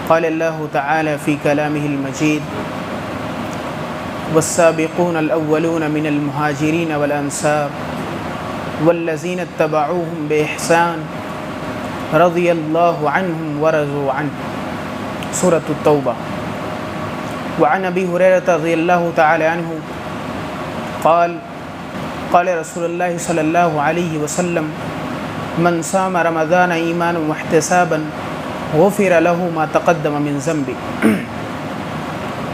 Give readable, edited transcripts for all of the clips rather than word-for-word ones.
قال اللہ تعالی فی کلامہ المجید والسابقون الاولون من المہاجرین والانصار والذین اتبعوهم بإحسان رضی اللہ عنہم ورضوا عنہ. سورۃ التوبہ. وعن ابی ہریرہ رضی اللہ تعالی عنہ قال قال رسول اللہ صلی اللہ علیہ وسلم من صام رمضان ایمانا واحتسابا غفر له ما تقدم من ذنبه.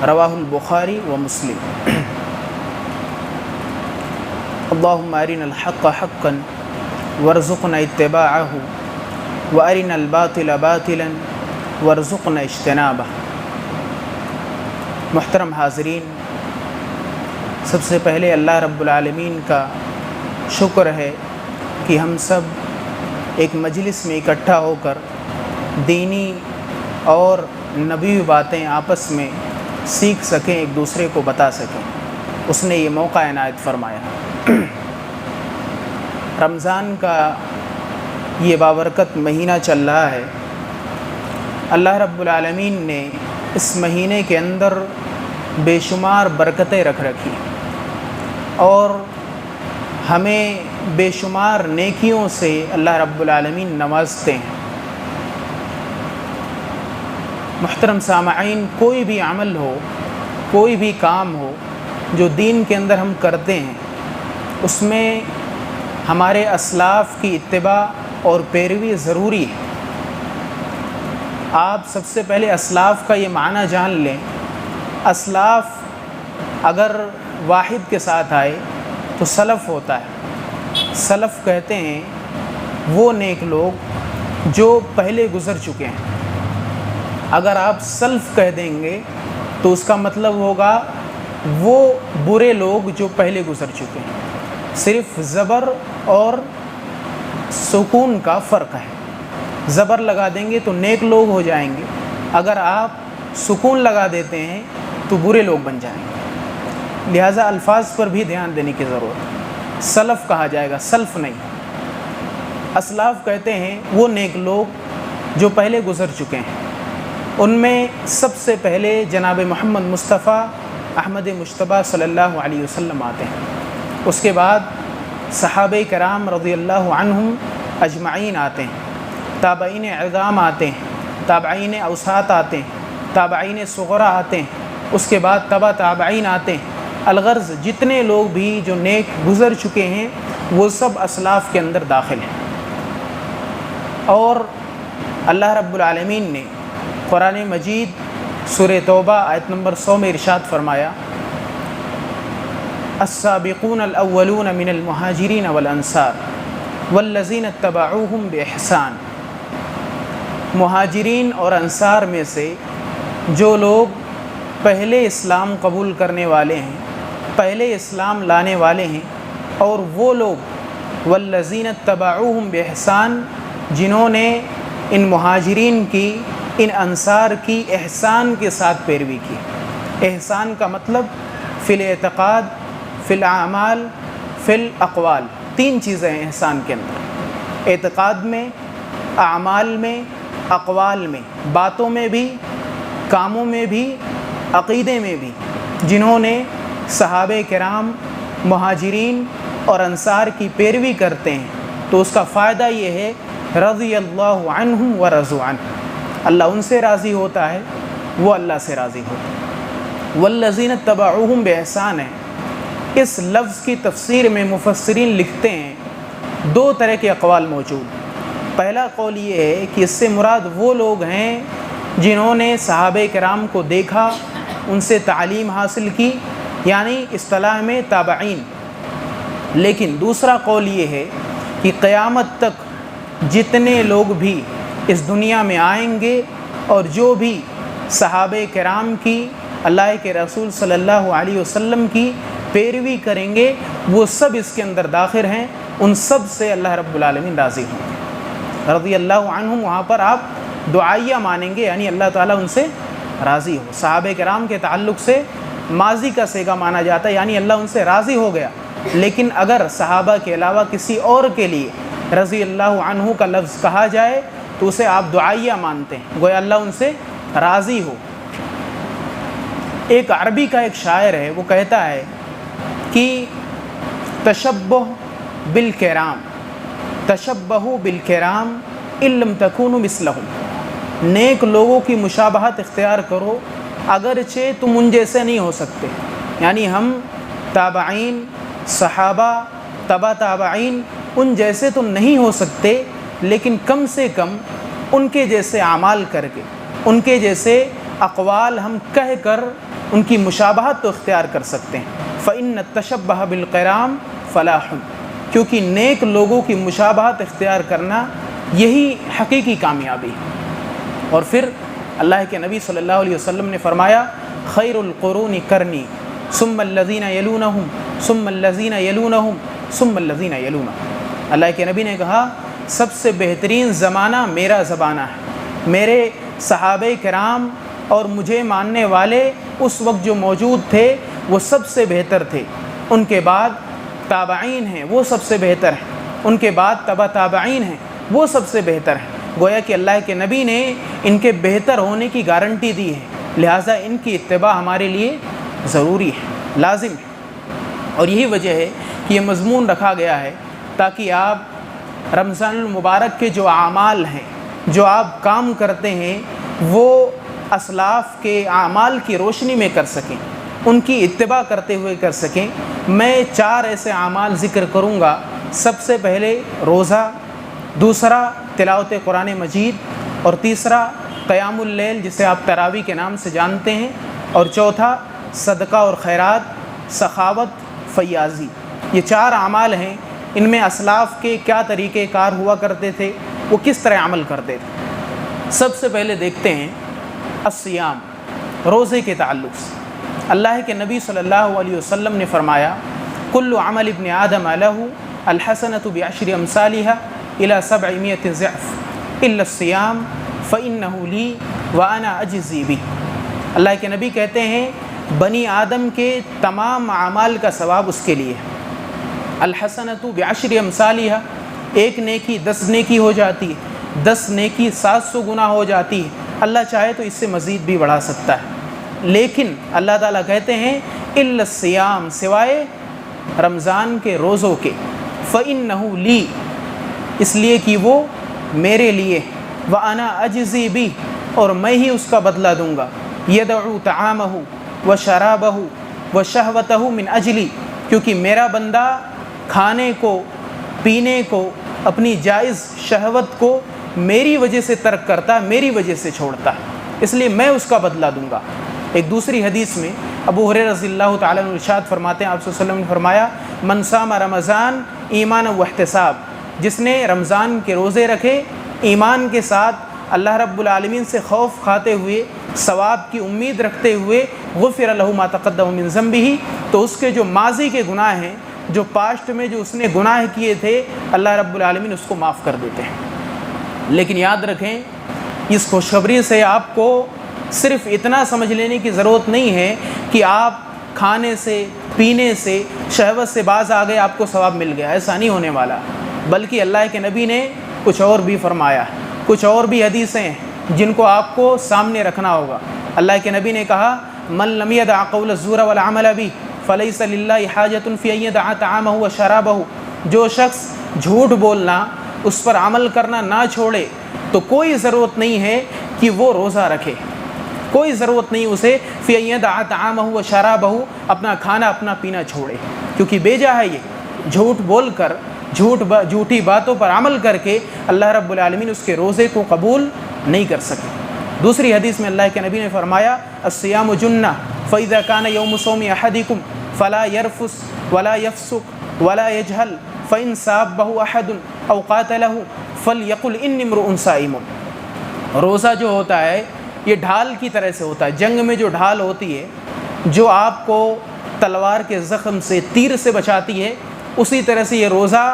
رواہ البخاری و مسلم. اللہم ارنا الحق حقا وارزقنا اتباعہ وارنا الباطل باطلا وارزقنا اجتنابہ. محترم حاضرین، سب سے پہلے اللہ رب العالمین کا شکر ہے کہ ہم سب ایک مجلس میں اکٹھا ہو کر دینی اور نبوی باتیں آپس میں سیکھ سکیں، ایک دوسرے کو بتا سکیں. اس نے یہ موقع عنایت فرمایا. رمضان کا یہ بابرکت مہینہ چل رہا ہے. اللہ رب العالمین نے اس مہینے کے اندر بے شمار برکتیں رکھ رکھی اور ہمیں بے شمار نیکیوں سے اللہ رب العالمین نوازتے ہیں. محترم سامعین، کوئی بھی عمل ہو، کوئی بھی کام ہو جو دین کے اندر ہم کرتے ہیں، اس میں ہمارے اسلاف کی اتباع اور پیروی ضروری ہے. آپ سب سے پہلے اسلاف کا یہ معنی جان لیں. اسلاف اگر واحد کے ساتھ آئے تو سلف ہوتا ہے. سلف کہتے ہیں وہ نیک لوگ جو پہلے گزر چکے ہیں. اگر آپ سلف کہہ دیں گے تو اس کا مطلب ہوگا وہ برے لوگ جو پہلے گزر چکے ہیں. صرف زبر اور سکون کا فرق ہے. زبر لگا دیں گے تو نیک لوگ ہو جائیں گے، اگر آپ سکون لگا دیتے ہیں تو برے لوگ بن جائیں گے. لہٰذا الفاظ پر بھی دھیان دینے کی ضرورت ہے. سلف کہا جائے گا، سلف نہیں. اسلاف کہتے ہیں وہ نیک لوگ جو پہلے گزر چکے ہیں. ان میں سب سے پہلے جناب محمد مصطفیٰ احمد مجتبیٰ صلی اللہ علیہ وسلم آتے ہیں. اس کے بعد صحابہ کرام رضی اللہ عنہم اجمعین آتے ہیں. تابعین اعظام آتے ہیں، تابعین اوساط آتے ہیں، تابعین صغرا آتے ہیں. اس کے بعد تبع تابعین آتے ہیں. الغرض جتنے لوگ بھی جو نیک گزر چکے ہیں وہ سب اسلاف کے اندر داخل ہیں. اور اللہ رب العالمین نے قرآن مجید سورہ توبہ آیت نمبر 100 میں ارشاد فرمایا السابقون الاولون من المہاجرین والانصار والذین اتبعوهم بإحسان. مہاجرین اور انصار میں سے جو لوگ پہلے اسلام قبول کرنے والے ہیں، پہلے اسلام لانے والے ہیں، اور وہ لوگ والذین اتبعوهم بإحسان جنہوں نے ان مہاجرین کی، ان انصار کی احسان کے ساتھ پیروی کی. احسان کا مطلب فی الاعتقاد، فی الاعمال، فی الاقوال. 3 چیزیں ہیں احسان کے اندر: اعتقاد میں، اعمال میں، اقوال میں. باتوں میں بھی، کاموں میں بھی، عقیدے میں بھی. جنہوں نے صحابہ کرام، مہاجرین اور انصار کی پیروی کرتے ہیں تو اس کا فائدہ یہ ہے رضی اللہ عنہم ورضوا عنہ. اللہ ان سے راضی ہوتا ہے، وہ اللہ سے راضی ہوتا ہے. والذین اتبعوهم بإحسان ہے. اس لفظ کی تفسیر میں مفسرین لکھتے ہیں 2 طرح کے اقوال موجود. پہلا قول یہ ہے کہ اس سے مراد وہ لوگ ہیں جنہوں نے صحابہ کرام کو دیکھا، ان سے تعلیم حاصل کی، یعنی اصطلاح میں تابعین. لیکن دوسرا قول یہ ہے کہ قیامت تک جتنے لوگ بھی اس دنیا میں آئیں گے اور جو بھی صحابہ کرام کی، اللہ کے رسول صلی اللہ علیہ وسلم کی پیروی کریں گے، وہ سب اس کے اندر داخل ہیں. ان سب سے اللہ رب العالمین راضی ہوں گے. رضی اللہ عنہم وہاں پر آپ دعائیہ مانیں گے، یعنی اللہ تعالیٰ ان سے راضی ہو. صحابہ کرام کے تعلق سے ماضی کا صیغہ مانا جاتا ہے، یعنی اللہ ان سے راضی ہو گیا. لیکن اگر صحابہ کے علاوہ کسی اور کے لیے رضی اللہ عنہ کا لفظ کہا جائے تو اسے آپ دعائیہ مانتے ہیں، گویا اللہ ان سے راضی ہو۔ ایک عربی کا ایک شاعر ہے، وہ کہتا ہے کہ تشبہ بالکرام، تشبہوا بالکرام ان لم تکونوا مثلہم، نیک لوگوں کی مشابہت اختیار کرو اگرچہ تم ان جیسے نہیں ہو سکتے۔ یعنی ہم تابعین، صحابہ، تبع تابعین ان جیسے تو نہیں ہو سکتے، لیکن کم سے کم ان کے جیسے اعمال کر کے، ان کے جیسے اقوال ہم کہہ کر ان کی مشابہت تو اختیار کر سکتے ہیں۔ فإن التشبہ بالکرام فلاح، کیونکہ نیک لوگوں کی مشابہت اختیار کرنا یہی حقیقی کامیابی ہے۔ اور پھر اللہ کے نبی صلی اللہ علیہ وسلم نے فرمایا خیر القرون قرنی ثم الذین یلونہم ثم الذین یلونہم ثم الذین یلونہم۔ اللہ کے نبی نے کہا سب سے بہترین زمانہ میرا زمانہ ہے، میرے صحابہ کرام اور مجھے ماننے والے اس وقت جو موجود تھے وہ سب سے بہتر تھے، ان کے بعد تابعین ہیں وہ سب سے بہتر ہیں، ان کے بعد تبع تابعین ہیں وہ سب سے بہتر ہیں۔ گویا کہ اللہ کے نبی نے ان کے بہتر ہونے کی گارنٹی دی ہے، لہٰذا ان کی اتباع ہمارے لیے ضروری ہے، لازم ہے۔ اور یہی وجہ ہے کہ یہ مضمون رکھا گیا ہے تاکہ آپ رمضان المبارک کے جو اعمال ہیں، جو آپ کام کرتے ہیں، وہ اسلاف کے اعمال کی روشنی میں کر سکیں، ان کی اتباع کرتے ہوئے کر سکیں۔ میں 4 ایسے اعمال ذکر کروں گا۔ سب سے پہلے روزہ، دوسرا تلاوت قرآن مجید، اور تیسرا قیام اللیل جسے آپ تراویح کے نام سے جانتے ہیں، اور چوتھا صدقہ اور خیرات، سخاوت، فیاضی۔ یہ 4 اعمال ہیں، ان میں اسلاف کے کیا طریقہ کار ہوا کرتے تھے، وہ کس طرح عمل کرتے تھے۔ سب سے پہلے دیکھتے ہیں الصیام، روزے کے تعلق سے۔ اللہ کے نبی صلی اللہ علیہ وسلم نے فرمایا کل عمل ابن آدم لہ الحسنۃ بعشر امثالها الى 700 ضعف الا الصیام فانہ لی وانا اجزی بہ۔ اللہ کے نبی کہتے ہیں بنی آدم کے تمام اعمال کا ثواب اس کے لیے ہے۔ الحسنۃ بعشر امثالها، ایک نیکی 10 نیکی ہو جاتی ہے، 10 نیکی 700 گنا ہو جاتی ہے۔ اللہ چاہے تو اس سے مزید بھی بڑھا سکتا ہے، لیکن اللہ تعالیٰ کہتے ہیں الا الصیام، سوائے رمضان کے روزوں کے، فإنہ لی، اس لیے کہ وہ میرے لیے، وأنا أجزی بہ، اور میں ہی اس کا بدلہ دوں گا۔ یدعو طعامہ وشرابہ وشہوتہ من اجلی، کیونکہ میرا بندہ کھانے کو، پینے کو، اپنی جائز شہوت کو میری وجہ سے ترک کرتا، میری وجہ سے چھوڑتا، اس لیے میں اس کا بدلہ دوں گا۔ ایک دوسری حدیث میں ابو ہریرہ رضی اللہ تعالیٰ عنہ ارشاد فرماتے ہیں، آپ صلی اللہ علیہ وسلم نے فرمایا من صام رمضان ایمانا واحتساب، جس نے رمضان کے روزے رکھے ایمان کے ساتھ، اللہ رب العالمین سے خوف کھاتے ہوئے، ثواب کی امید رکھتے ہوئے، غفر لہ ما تقدم من ذنبہ، تو اس کے جو ماضی کے گناہ ہیں، جو پاسٹ میں جو اس نے گناہ کیے تھے، اللہ رب العالمین اس کو معاف کر دیتے ہیں۔ لیکن یاد رکھیں اس خوشخبری سے آپ کو صرف اتنا سمجھ لینے کی ضرورت نہیں ہے کہ آپ کھانے سے، پینے سے، شہوت سے باز آ گئے، آپ کو ثواب مل گیا، ایسا نہیں ہونے والا، بلکہ اللہ کے نبی نے کچھ اور بھی فرمایا، کچھ اور بھی حدیثیں ہیں جن کو آپ کو سامنے رکھنا ہوگا۔ اللہ کے نبی نے کہا من لم یدع قول الزور والعمل بہ فلیس للہ حاجۃ فی ان یدع طعامہ وشرابہ، جو شخص جھوٹ بولنا، اس پر عمل کرنا نہ چھوڑے تو کوئی ضرورت نہیں ہے کہ وہ روزہ رکھے، کوئی ضرورت نہیں اسے فی ان یدع طعامہ وشرابہ، اپنا کھانا اپنا پینا چھوڑے، کیونکہ بیجا ہے یہ جھوٹ بول کر، جھوٹی باتوں پر عمل کر کے اللہ رب العالمین اس کے روزے کو قبول نہیں کر سکے۔ دوسری حدیث میں اللہ کے نبی نے فرمایا الصیام جنہ فاذا کان یوم صوم احدکم فلا یرفث ولا یفسق ولا یجہل فإن سابہ احد او قاتلہ فلیقل انی امرؤ صائم۔ روزہ جو ہوتا ہے یہ ڈھال کی طرح سے ہوتا ہے، جنگ میں جو ڈھال ہوتی ہے جو آپ کو تلوار کے زخم سے، تیر سے بچاتی ہے، اسی طرح سے یہ روزہ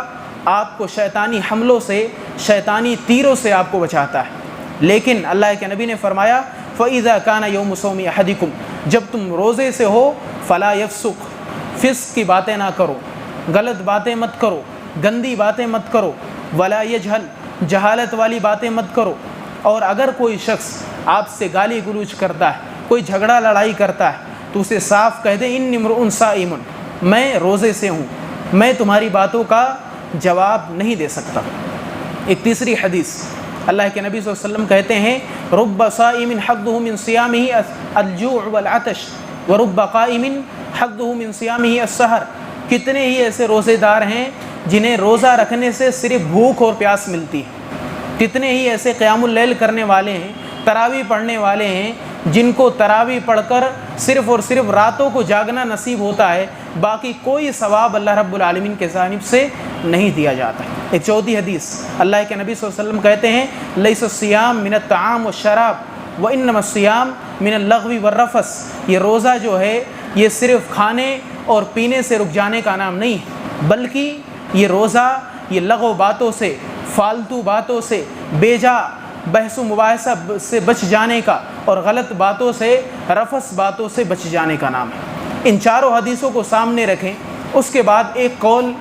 آپ کو شیطانی حملوں سے، شیطانی تیروں سے آپ کو بچاتا ہے۔ لیکن اللہ کے نبی نے فرمایا فَإِذَا كَانَ يَوْمُ صَوْمِ أَحَدِكُمْ، جب تم روزے سے ہو فَلَا يَفْسُقْ، فسق کی باتیں نہ کرو، غلط باتیں مت کرو، گندی باتیں مت کرو، وَلَا يَجْهَلْ، جہالت والی باتیں مت کرو، اور اگر کوئی شخص آپ سے گالی گلوچ کرتا ہے، کوئی جھگڑا لڑائی کرتا ہے، تو اسے صاف کہہ دیں انی امرؤ صائم، میں روزے سے ہوں، میں تمہاری باتوں کا جواب نہیں دے سکتا۔ ایک تیسری حدیث، اللہ کے نبی صلی اللہ علیہ وسلم کہتے ہیں رب صائم حظه من صيامه الجوع والعطش ورب قائم حظه من صيامه السحر، کتنے ہی ایسے روزے دار ہیں جنہیں روزہ رکھنے سے صرف بھوک اور پیاس ملتی ہے، کتنے ہی ایسے قیام اللیل کرنے والے ہیں، تراویح پڑھنے والے ہیں جن کو تراویح پڑھ کر صرف اور صرف راتوں کو جاگنا نصیب ہوتا ہے، باقی کوئی ثواب اللہ رب العالمین کے جانب سے نہیں دیا جاتا۔ ایک چوتھی حدیث، اللہ کے نبی صلی اللہ علیہ وسلم کہتے ہیں لیس الصیام من الطعام والشراب وانما الصیام من اللغو والرفث، یہ روزہ جو ہے یہ صرف کھانے اور پینے سے رک جانے کا نام نہیں ہے، بلکہ یہ روزہ یہ لغو باتوں سے، فالتو باتوں سے، بیجا بحث و مباحثہ سے بچ جانے کا اور غلط باتوں سے، رفث باتوں سے بچ جانے کا نام ہے۔ ان چاروں حدیثوں کو سامنے رکھیں، اس کے بعد ایک قول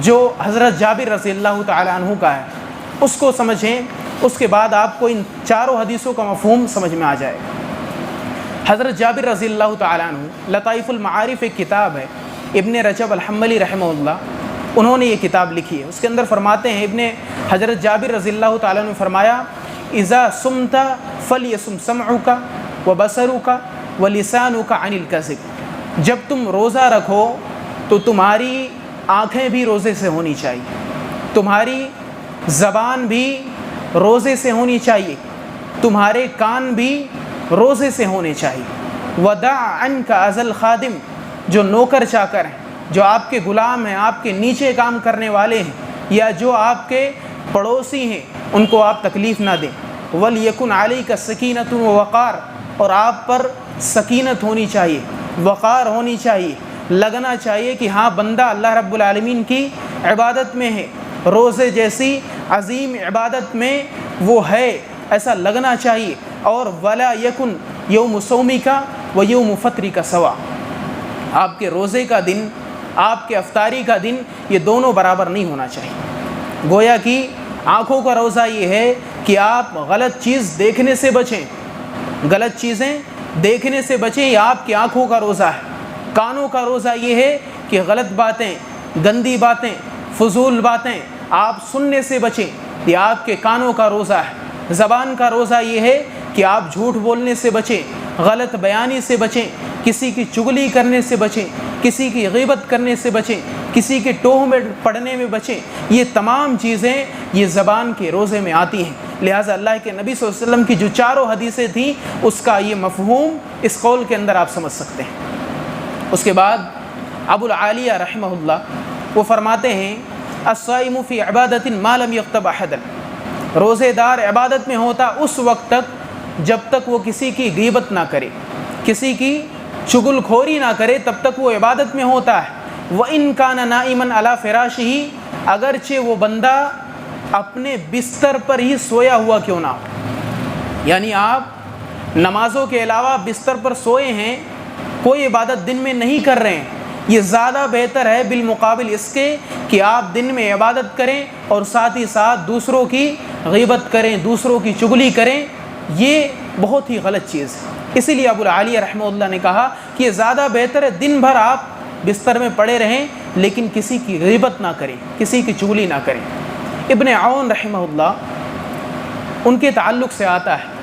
جو حضرت جابر رضی اللہ تعالی عنہ کا ہے اس کو سمجھیں، اس کے بعد آپ کو ان چاروں حدیثوں کا مفہوم سمجھ میں آ جائے گا۔ حضرت جابر رضی اللہ تعالی عنہ، لطائف المعارف ایک کتاب ہے، ابن رجب الحنبلی رحمہ اللہ انہوں نے یہ کتاب لکھی ہے، اس کے اندر فرماتے ہیں حضرت جابر رضی اللہ تعالیٰ عنہ نے فرمایا اذا سمت فلیسم سمعک وبصرک ولسانک عن الکذب، جب تم روزہ رکھو تو تمہاری آنکھیں بھی روزے سے ہونی چاہیے، تمہاری زبان بھی روزے سے ہونی چاہیے، تمہارے کان بھی روزے سے ہونے چاہیے، ودع عنک اذى الخادم، جو نوکر چاکر ہیں، جو آپ کے غلام ہیں، آپ کے نیچے کام کرنے والے ہیں، یا جو آپ کے پڑوسی ہیں، ان کو آپ تکلیف نہ دیں، وَلْيَكُنْ عَلَيْكَ سَكِينَةٌ وَوَقَارٌ، اور آپ پر سکینت ہونی چاہیے، وقار ہونی چاہیے، لگنا چاہیے کہ ہاں بندہ اللہ رب العالمین کی عبادت میں ہے، روزے جیسی عظیم عبادت میں وہ ہے، ایسا لگنا چاہیے، اور وَلَا يَكُنْ يَوْمُ صَوْمِكَ وَيَوْمُ فَطْرِكَ سَوَاء، آپ کے روزے کا دن، آپ کے افطاری کا دن، یہ دونوں برابر نہیں ہونا چاہیے۔ گویا کہ آنکھوں کا روزہ یہ ہے کہ آپ غلط چیز دیکھنے سے بچیں، غلط چیزیں دیکھنے سے بچیں، یہ آپ کی آنکھوں کا روزہ ہے۔ کانوں کا روزہ یہ ہے کہ غلط باتیں، گندی باتیں، فضول باتیں آپ سننے سے بچیں، یہ آپ کے کانوں کا روزہ ہے۔ زبان کا روزہ یہ ہے کہ آپ جھوٹ بولنے سے بچیں، غلط بیانی سے بچیں، کسی کی چغلی کرنے سے بچیں، کسی کی غیبت کرنے سے بچیں، کسی کے ٹوہ میں پڑنے میں بچیں، یہ تمام چیزیں یہ زبان کے روزے میں آتی ہیں۔ لہٰذا اللہ کے نبی صلی اللہ علیہ وسلم کی جو چاروں حدیثیں تھیں اس کا یہ مفہوم اس قول کے اندر آپ سمجھ سکتے ہیں۔ اس کے بعد ابو العالیہ رحمہ اللہ وہ فرماتے ہیں الصائم فی عبادت ما لم یغتب احدا، روزے دار عبادت میں ہوتا اس وقت تک جب تک وہ کسی کی غیبت نہ کرے، کسی کی چغل کھوری نہ کرے، تب تک وہ عبادت میں ہوتا ہے۔ وَإِن كَانَ نَائِمًا عَلَى فِرَاشِهِ، اگرچہ وہ بندہ اپنے بستر پر ہی سویا ہوا کیوں نہ ہو، یعنی آپ نمازوں کے علاوہ بستر پر سوئے ہیں، کوئی عبادت دن میں نہیں کر رہے ہیں، یہ زیادہ بہتر ہے بالمقابل اس کے کہ آپ دن میں عبادت کریں اور ساتھ ہی ساتھ دوسروں کی غیبت کریں، دوسروں کی چغلی کریں، یہ بہت ہی غلط چیز ہے۔ اسی لیے ابو العالیہ رحمہ اللہ نے کہا کہ یہ زیادہ بہتر ہے دن بھر آپ بستر میں پڑے رہیں لیکن کسی کی غیبت نہ کریں، کسی کی چغلی نہ کریں۔ ابن عون رحمہ اللہ ان کے تعلق سے آتا ہے،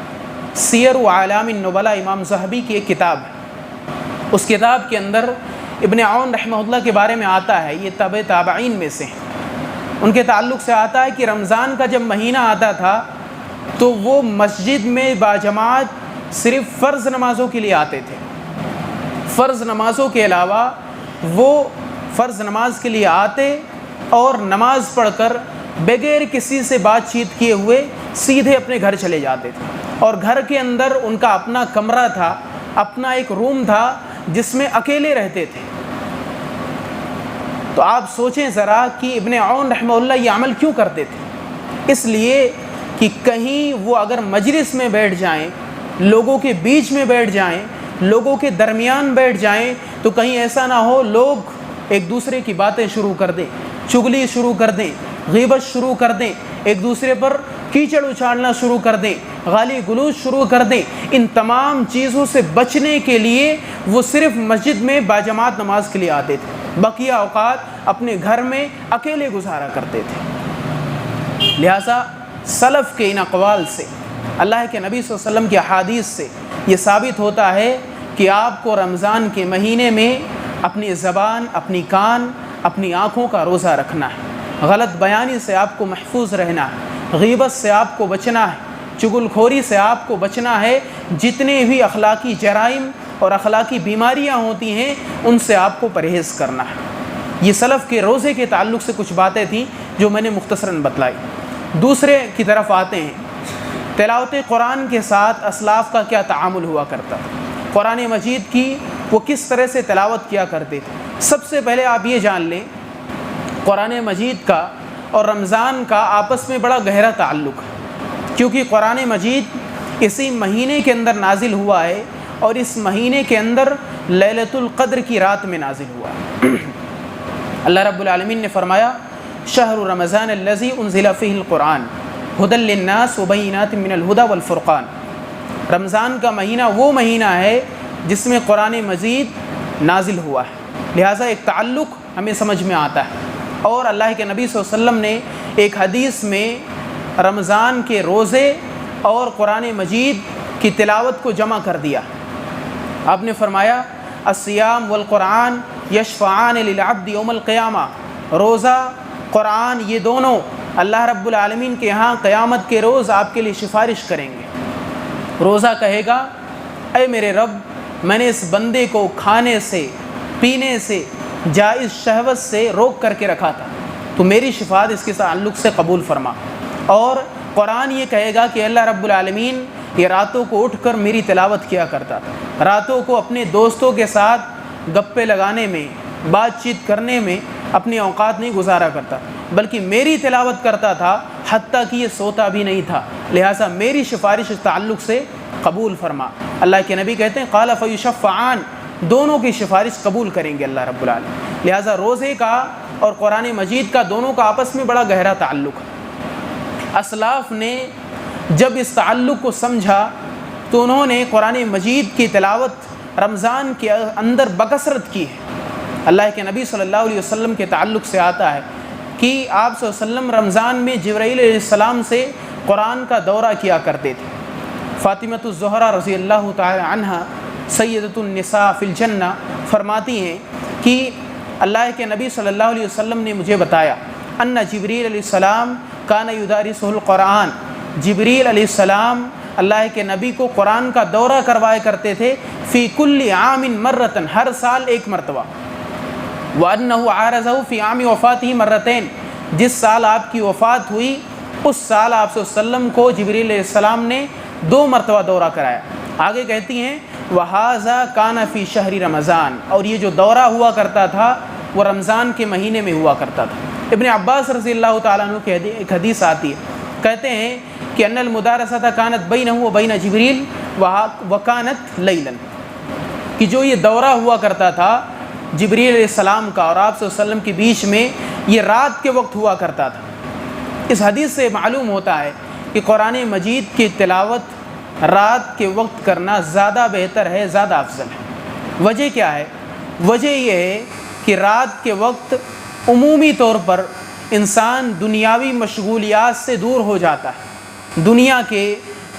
سیر و اعلام النبلاء امام ذہبی کی ایک کتاب ہے، اس کتاب کے اندر ابن عون رحمہ اللہ کے بارے میں آتا ہے، یہ تابع تابعین میں سے ہیں، ان کے تعلق سے آتا ہے کہ رمضان کا جب مہینہ آتا تھا تو وہ مسجد میں باجماعت صرف فرض نمازوں کے لیے آتے تھے، فرض نمازوں کے علاوہ وہ فرض نماز کے لیے آتے اور نماز پڑھ کر بغیر کسی سے بات چیت کیے ہوئے سیدھے اپنے گھر چلے جاتے تھے، اور گھر کے اندر ان کا اپنا کمرہ تھا، اپنا ایک روم تھا جس میں اکیلے رہتے تھے۔ تو آپ سوچیں ذرا کہ ابن عون رحمہ اللہ یہ عمل کیوں کرتے تھے؟ اس لیے کہ کہیں وہ اگر مجلس میں بیٹھ جائیں، لوگوں کے بیچ میں بیٹھ جائیں، لوگوں کے درمیان بیٹھ جائیں تو کہیں ایسا نہ ہو لوگ ایک دوسرے کی باتیں شروع کر دیں، چغلی شروع کر دیں، غیبت شروع کر دیں، ایک دوسرے پر کیچڑ اچھالنا شروع کر دیں، گالی گلوچ شروع کر دیں، ان تمام چیزوں سے بچنے کے لیے وہ صرف مسجد میں باجماعت نماز کے لیے آتے تھے، بقیہ اوقات اپنے گھر میں اکیلے گزارا کرتے تھے۔ لہٰذا سلف کے ان اقوال سے، اللہ کے نبی صلی اللہ علیہ وسلم کی احادیث سے یہ ثابت ہوتا ہے کہ آپ کو رمضان کے مہینے میں اپنی زبان، اپنی کان، اپنی آنکھوں کا روزہ رکھنا ہے، غلط بیانی سے آپ کو محفوظ رہنا ہے، غیبت سے آپ کو بچنا ہے، چغل خوری سے آپ کو بچنا ہے، جتنے بھی اخلاقی جرائم اور اخلاقی بیماریاں ہوتی ہیں ان سے آپ کو پرہیز کرنا ہے۔ یہ سلف کے روزے کے تعلق سے کچھ باتیں تھیں جو میں نے مختصراً بتلائی۔ دوسرے کی طرف آتے ہیں، تلاوت قرآن کے ساتھ اسلاف کا کیا تعامل ہوا کرتا تھا، قرآن مجید کی وہ کس طرح سے تلاوت کیا کرتے تھے۔ سب سے پہلے آپ یہ جان لیں، قرآن مجید کا اور رمضان کا آپس میں بڑا گہرا تعلق ہے، کیونکہ قرآن مجید اسی مہینے کے اندر نازل ہوا ہے اور اس مہینے کے اندر لیلۃ القدر کی رات میں نازل ہوا ہے۔ اللہ رب العالمین نے فرمایا شہر رمضان الذی انزل فیہ القرآن ھدی للناس وبینات من الھدی والفرقان، رمضان کا مہینہ وہ مہینہ ہے جس میں قرآن مجید نازل ہوا ہے، لہٰذا ایک تعلق ہمیں سمجھ میں آتا ہے۔ اور اللہ کے نبی صلی اللہ علیہ وسلم نے ایک حدیث میں رمضان کے روزے اور قرآن مجید کی تلاوت کو جمع کر دیا۔ آپ نے فرمایا الصیام والقرآن یشفعان للعبد یوم القیامہ، روزہ، قرآن، یہ دونوں اللہ رب العالمین کے ہاں قیامت کے روز آپ کے لیے سفارش کریں گے۔ روزہ کہے گا اے میرے رب، میں نے اس بندے کو کھانے سے، پینے سے، جائز شہوت سے روک کر کے رکھا تھا، تو میری شفاعت اس کے تعلق سے قبول فرما۔ اور قرآن یہ کہے گا کہ اللہ رب العالمین یہ راتوں کو اٹھ کر میری تلاوت کیا کرتا تھا، راتوں کو اپنے دوستوں کے ساتھ گپے لگانے میں، بات چیت کرنے میں اپنے اوقات نہیں گزارا کرتا، بلکہ میری تلاوت کرتا تھا، حتیٰ کہ یہ سوتا بھی نہیں تھا، لہٰذا میری سفارش اس تعلق سے قبول فرما۔ اللہ کے نبی کہتے ہیں قال فیشفعان، دونوں کی سفارش قبول کریں گے اللہ رب العالمین۔ لہٰذا روزے کا اور قرآن مجید کا دونوں کا آپس میں بڑا گہرا تعلق ہے۔ اسلاف نے جب اس تعلق کو سمجھا تو انہوں نے قرآن مجید کی تلاوت رمضان کے اندر بکثرت کی ہے۔ اللہ کے نبی صلی اللہ علیہ وسلم کے تعلق سے آتا ہے کہ آپ صلی اللہ علیہ وسلم رمضان میں جبرائیل علیہ السلام سے قرآن کا دورہ کیا کرتے تھے۔ فاطمۃ الزہرا رضی اللہ تعالی عنہا سیدۃ النساء فی الجنہ فرماتی ہیں کہ اللہ کے نبی صلی اللہ علیہ وسلم نے مجھے بتایا ان جبریل علیہ السلام کان یدارسہ القرآن، جبریل علیہ السلام اللہ کے نبی کو قرآن کا دورہ کروایا کرتے تھے، فی کل عام مرتن، ہر سال ایک مرتبہ، وَأَنَّهُ عَارَضَهُ فِي عَامِ وفاتہ مرتین، جس سال آپ کی وفات ہوئی اس سال آپ صلی اللہ علیہ وسلم کو جبریل علیہ السلام نے 2 مرتبہ دورہ کرایا۔ آگے کہتی ہیں وَهَذَا كَانَ فِي شَهْرِ رمضان، اور یہ جو دورہ ہوا کرتا تھا وہ رمضان کے مہینے میں ہوا کرتا تھا۔ ابن عباس رضی اللہ تعالیٰ عنہ کی ایک حدیث آتی ہے، کہتے ہیں کہ ان المدارسۃ کانت بینہ و بین جبریل وکانت لیلا، کہ جو یہ دورہ ہوا کرتا تھا جبریل علیہ السلام کا اور آپ صلی اللہ علیہ وسلم کے بیچ میں، یہ رات کے وقت ہوا کرتا تھا۔ اس حدیث سے معلوم ہوتا ہے کہ قرآن مجید کی تلاوت رات کے وقت کرنا زیادہ بہتر ہے، زیادہ افضل ہے۔ وجہ کیا ہے؟ وجہ یہ ہے کہ رات کے وقت عمومی طور پر انسان دنیاوی مشغولیات سے دور ہو جاتا ہے، دنیا کے